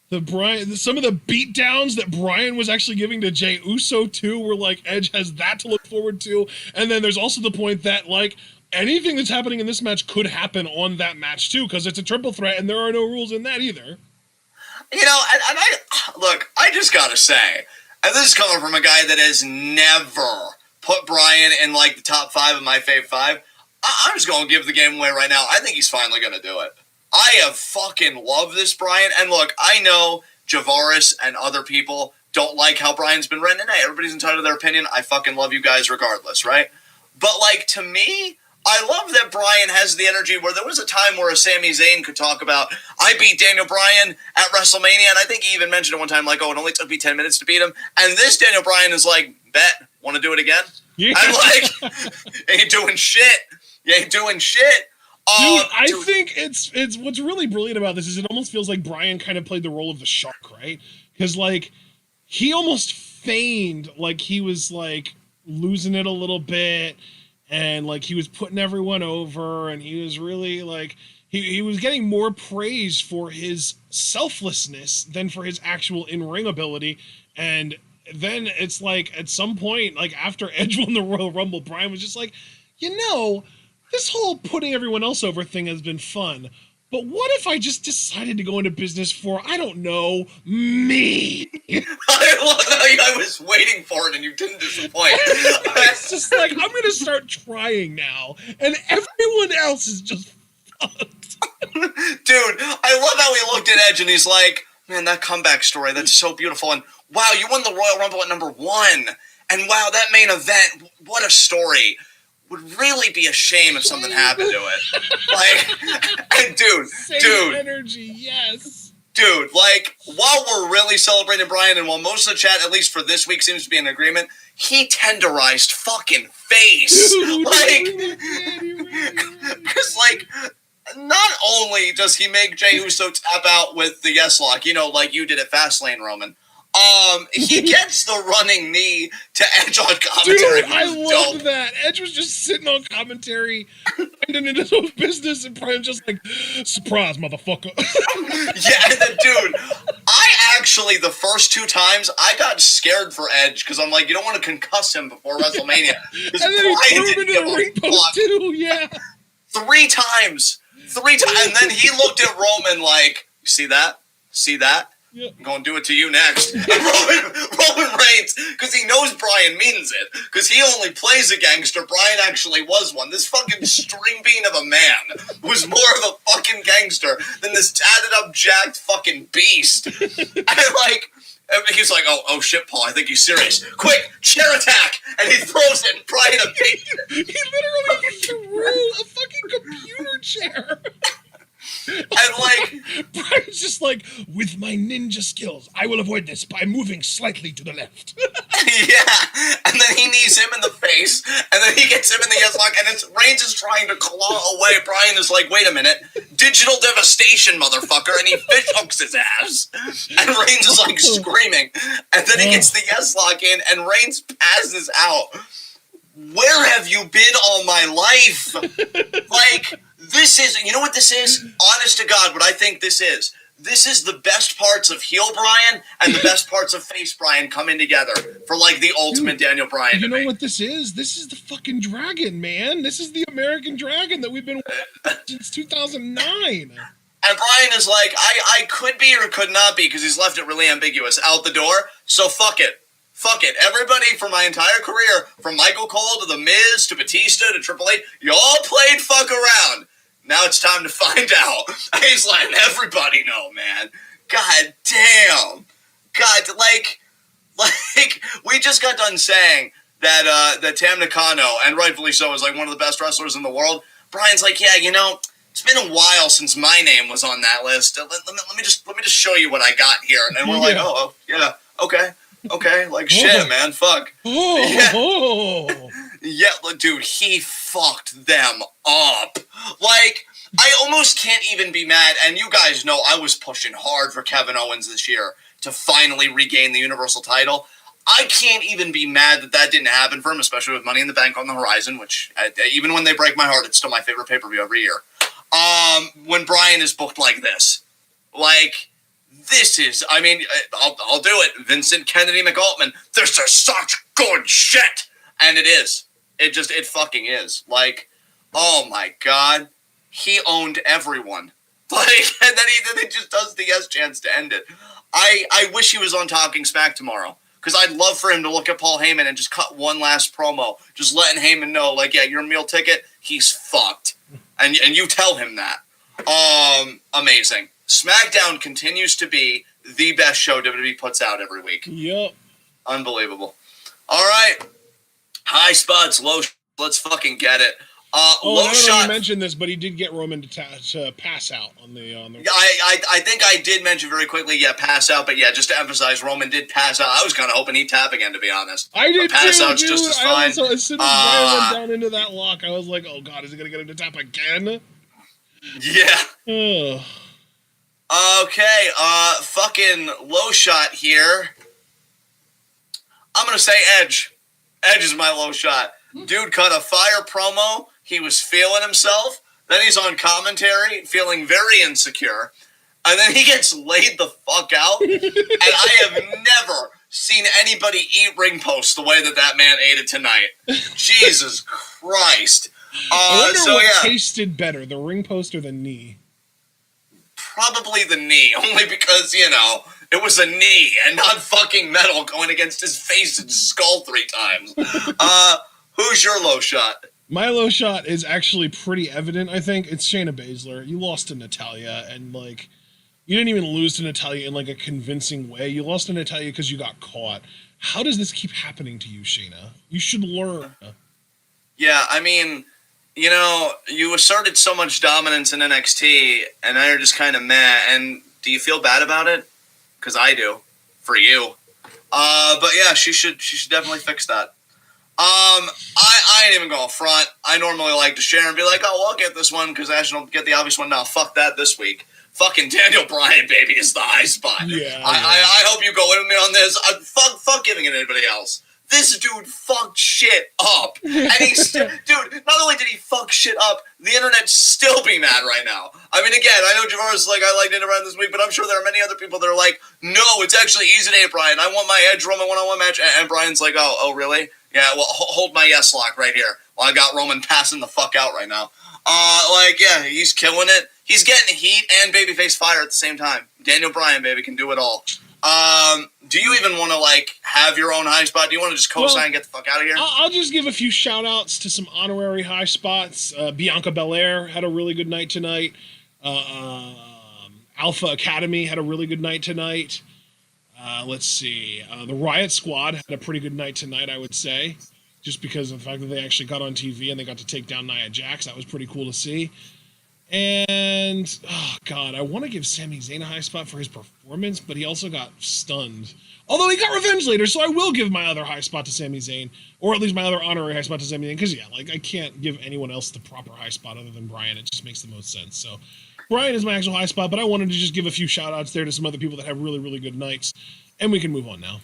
Bryan, some of the beatdowns that Bryan was actually giving to Jay Uso too, were like Edge has that to look forward to. And then there's also the point that like anything that's happening in this match could happen on that match too, because it's a triple threat and there are no rules in that either. You know, and I just gotta say, and this is coming from a guy that has never put Bryan in like the top 5 of my fave 5. I'm just gonna give the game away right now. I think he's finally gonna do it. I have fucking loved this Bryan. And look, I know Javaris and other people don't like how Bryan's been written. And hey, everybody's entitled to their opinion. I fucking love you guys regardless, right? But like, to me, I love that Bryan has the energy where there was a time where a Sami Zayn could talk about, I beat Daniel Bryan at WrestleMania. And I think he even mentioned at one time, like, oh, it only took me 10 minutes to beat him. And this Daniel Bryan is like, bet, want to do it again? Yeah. I'm like, ain't doing shit. You ain't doing shit. Dude, I think it's what's really brilliant about this is it almost feels like Bryan kind of played the role of the shark, right? Because like he almost feigned like he was like losing it a little bit, and like he was putting everyone over, and he was really like he was getting more praise for his selflessness than for his actual in-ring ability. And then it's like at some point, like after Edge won the Royal Rumble, Bryan was just like, this whole putting everyone else over thing has been fun. But what if I just decided to go into business for, I don't know, me? I love how I was waiting for it and you didn't disappoint. It's just like, I'm going to start trying now. And everyone else is just fucked. Dude, I love how he looked at Edge and he's like, man, that comeback story, that's so beautiful. And wow, you won the Royal Rumble at number 1. And wow, that main event, what a story. Would really be a shame if something happened to it. Like, and dude. Energy, yes. Dude, like, while we're really celebrating Bryan, and while most of the chat, at least for this week, seems to be in agreement, he tenderized fucking face. Dude, like, because, like, not only does he make Jay Uso tap out with the yes lock, like you did at Fastlane, Roman, he gets the running knee to Edge on commentary. Dude, I love that. Edge was just sitting on commentary, minding his own business, and Bryan just like, surprise, motherfucker. Yeah, and then, dude, I actually, the first 2 times, I got scared for Edge, because I'm like, you don't want to concuss him before WrestleMania. And then he threw him into the ring post, too, yeah. 3 times. And then he looked at Roman like, you see that? See that? Yep. I'm going to do it to you next. And Roman Reigns, because he knows Bryan means it, because he only plays a gangster, Bryan actually was one. This fucking string bean of a man was more of a fucking gangster than this tatted up, jacked fucking beast. And like, he's like, oh shit, Paul, I think he's serious. Quick, chair attack! And he throws it, and Bryan evades it. He literally threw a fucking computer chair. And like, Bryan's just like, with my ninja skills, I will avoid this by moving slightly to the left. Yeah, and then he knees him in the face, and then he gets him in the yes lock, and Reigns is trying to claw away. Bryan is like, wait a minute, digital devastation, motherfucker, and he fish hooks his ass. And Reigns is like screaming, and then he gets the yes lock in, and Reigns passes out. Where have you been all my life? Like, this is, you know what this is? Honest to God, what I think this is. This is the best parts of heel Bryan and the best parts of face Bryan coming together for, like, the ultimate Daniel Bryan. You know what this is? This is the fucking dragon, man. This is the American dragon that we've been watching since 2009. And Bryan is like, I could be or could not be, because he's left it really ambiguous, out the door, so fuck it. Fuck it. Everybody for my entire career, from Michael Cole to The Miz to Batista to Triple H, you all played fuck around. Now it's time to find out. He's letting everybody know, man. God damn. God, like, we just got done saying that Tam Nakano, and rightfully so, is like one of the best wrestlers in the world. Bryan's like, yeah, it's been a while since my name was on that list. Let me just show you what I got here. And then we're like, oh, yeah, okay, like shit, man, fuck. Yeah, dude, he fucked them up. Like, I almost can't even be mad, and you guys know I was pushing hard for Kevin Owens this year to finally regain the Universal title. I can't even be mad that didn't happen for him, especially with Money in the Bank on the horizon, which, even when they break my heart, it's still my favorite pay-per-view every year. When Bryan is booked like this. Like, this is, I mean, I'll do it. Vincent Kennedy McAltman, this is such good shit! And it is. It fucking is. Like, oh my God. He owned everyone. Like, and then he just does the yes chance to end it. I wish he was on Talking Smack tomorrow. Because I'd love for him to look at Paul Heyman and just cut one last promo. Just letting Heyman know, like, yeah, your meal ticket, he's fucked. And you tell him that. Amazing. Smackdown continues to be the best show WWE puts out every week. Yep. Unbelievable. All right. High spots, low shots. Let's fucking get it. I Low don't know shot. if you mentioned this, but he did get Roman to pass out on the. I think I did mention very quickly, pass out, but just to emphasize, Roman did pass out. I was kind of hoping he'd tap again, to be honest. I did pass too, out's dude. just as fine. Also, as soon as Bryan went down into that lock, I was like, oh God, is he going to get him to tap again? Yeah. Okay, fucking low shot here. I'm going to say Edge. Edge is my low shot. Dude cut a fire promo. He was feeling himself. Then he's on commentary, feeling very insecure. And then he gets laid the fuck out. And I have never seen anybody eat ring posts the way that man ate it tonight. Jesus Christ. Christ. I wonder what tasted better, the ring post or the knee? Probably the knee, only because, it was a knee and not fucking metal going against his face and skull 3 times. Who's your low shot? My low shot is actually pretty evident, I think. It's Shayna Baszler. You lost to Natalia, and, you didn't even lose to Natalia in, a convincing way. You lost to Natalia because you got caught. How does this keep happening to you, Shayna? You should learn. Yeah, I mean, you asserted so much dominance in NXT, and now you're just kind of meh. And do you feel bad about it? Because I do, for you. But yeah, she should definitely fix that. I ain't even going front. I normally like to share and be like, oh, well, I'll get this one because Ashton will get the obvious one. Now, fuck that this week. Fucking Daniel Bryan, baby, is the high spot. Yeah. I hope you go in with me on this. Fuck giving it to anybody else. This dude fucked shit up. And he's dude, not only did he fuck shit up, the internet's still be mad right now. I mean, again, I know Javar's like, I liked it around this week, but I'm sure there are many other people that are like, no, it's actually easy today, Bryan. I want my Edge Roman one-on-one match. And Bryan's like, oh, really? Yeah, well, hold my yes lock right here. Well, I got Roman passing the fuck out right now. Yeah, he's killing it. He's getting heat and babyface fire at the same time. Daniel Bryan, baby, can do it all. Do you even want to, have your own high spot? Do you want to just co-sign and get the fuck out of here? I'll just give a few shout-outs to some honorary high spots. Bianca Bel-Air had a really good night tonight. Alpha Academy had a really good night tonight. Let's see. The Riot Squad had a pretty good night tonight, I would say. Just because of the fact that they actually got on TV and they got to take down Nia Jax. That was pretty cool to see. And, oh, God, I want to give Sami Zayn a high spot for his performance, but he also got stunned. Although he got revenge later, so I will give my other high spot to Sami Zayn, or at least my other honorary high spot to Sami Zayn, because, I can't give anyone else the proper high spot other than Bryan. It just makes the most sense. So, Bryan is my actual high spot, but I wanted to just give a few shout-outs there to some other people that have really, really good nights, and we can move on now.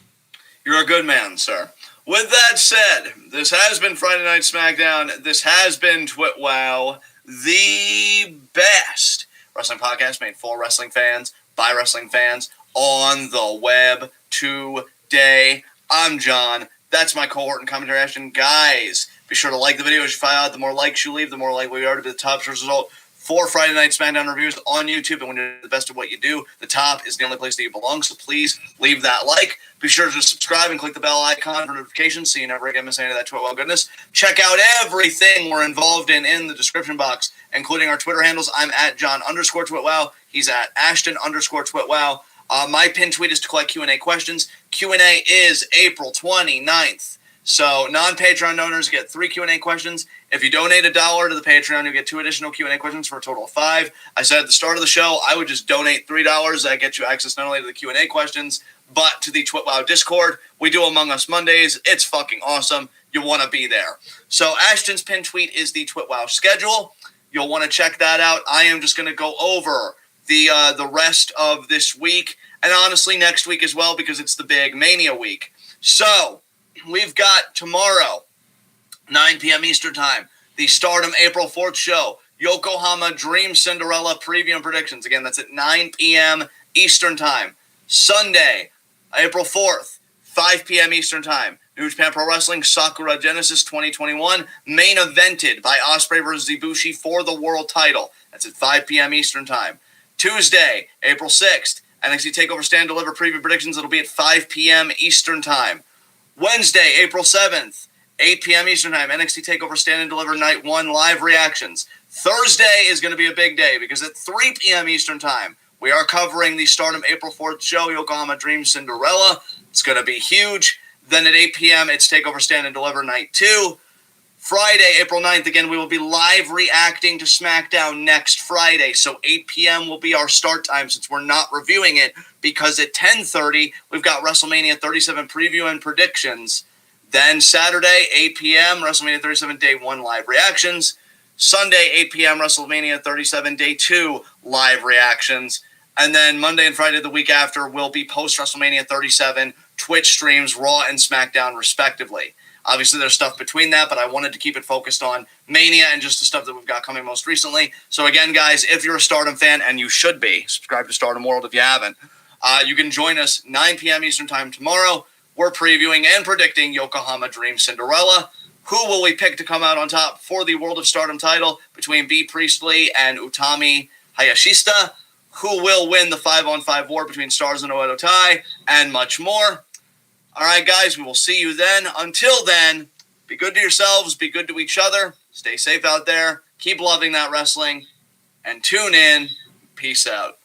You're a good man, sir. With that said, this has been Friday Night Smackdown. This has been TWitWoW, the best wrestling podcast made for wrestling fans, by wrestling fans, on the web today. I'm John. That's my cohort and commentary Ashton. Guys, be sure to like the video as you find out. The more likes you leave, the more likely we are to be the top result for Friday Night Smackdown reviews on YouTube. And when you're the best at what you do, the top is the only place that you belong. So please leave that like. Be sure to subscribe and click the bell icon for notifications so you never again miss any of that TWitWoW goodness. Check out everything we're involved in the description box, including our Twitter handles. I'm at John_TWitWoW. He's at Ashton_TWitWoW. My pinned tweet is to collect Q&A questions. Q&A is April 29th. So non-Patreon donors get 3 Q&A questions. If you donate $1 to the Patreon, you get 2 additional Q&A questions for a total of 5. I said at the start of the show, I would just donate $3. That gets you access not only to the Q&A questions, but to the TWitWoW Discord. We do Among Us Mondays. It's fucking awesome. You want to be there. So Ashton's pinned tweet is the TWitWoW schedule. You'll want to check that out. I am just going to go over the rest of this week, and honestly next week as well, because it's the big Mania week. So we've got tomorrow, 9 p.m. Eastern Time, the Stardom April 4th show, Yokohama Dream Cinderella preview and predictions. Again, that's at 9 p.m. Eastern Time. Sunday, April 4th, 5 p.m. Eastern Time, New Japan Pro Wrestling Sakura Genesis 2021, main evented by Ospreay vs. Ibushi for the world title. That's at 5 p.m. Eastern Time. Tuesday, April 6th, NXT TakeOver Stand Deliver preview predictions. It'll be at 5 p.m. Eastern Time. Wednesday, April 7th, 8 p.m. Eastern Time, NXT TakeOver Stand and Deliver Night 1 live reactions. Thursday is going to be a big day because at 3 p.m. Eastern Time, we are covering the Stardom April 4th show, Yokohama Dream Cinderella. It's going to be huge. Then at 8 p.m., it's TakeOver Stand and Deliver Night 2. Friday, April 9th, again, we will be live reacting to Smackdown next Friday. So 8 p.m. will be our start time since we're not reviewing it, because at 10:30, we've got WrestleMania 37 preview and predictions. Then Saturday, 8 p.m., WrestleMania 37 Day 1 live reactions. Sunday, 8 p.m., WrestleMania 37 Day 2 live reactions. And then Monday and Friday the week after will be post-WrestleMania 37 Twitch streams, Raw and SmackDown, respectively. Obviously, there's stuff between that, but I wanted to keep it focused on Mania and just the stuff that we've got coming most recently. So again, guys, if you're a Stardom fan, and you should be, subscribe to Stardom World if you haven't, you can join us 9 p.m. Eastern Time tomorrow. We're previewing and predicting Yokohama Dream Cinderella. Who will we pick to come out on top for the World of Stardom title between Bea Priestley and Utami Hayashishita? Who will win the 5-on-5 war between Stars and Oedo Tai? And much more. All right, guys, we will see you then. Until then, be good to yourselves, be good to each other, stay safe out there, keep loving that wrestling, and tune in. Peace out.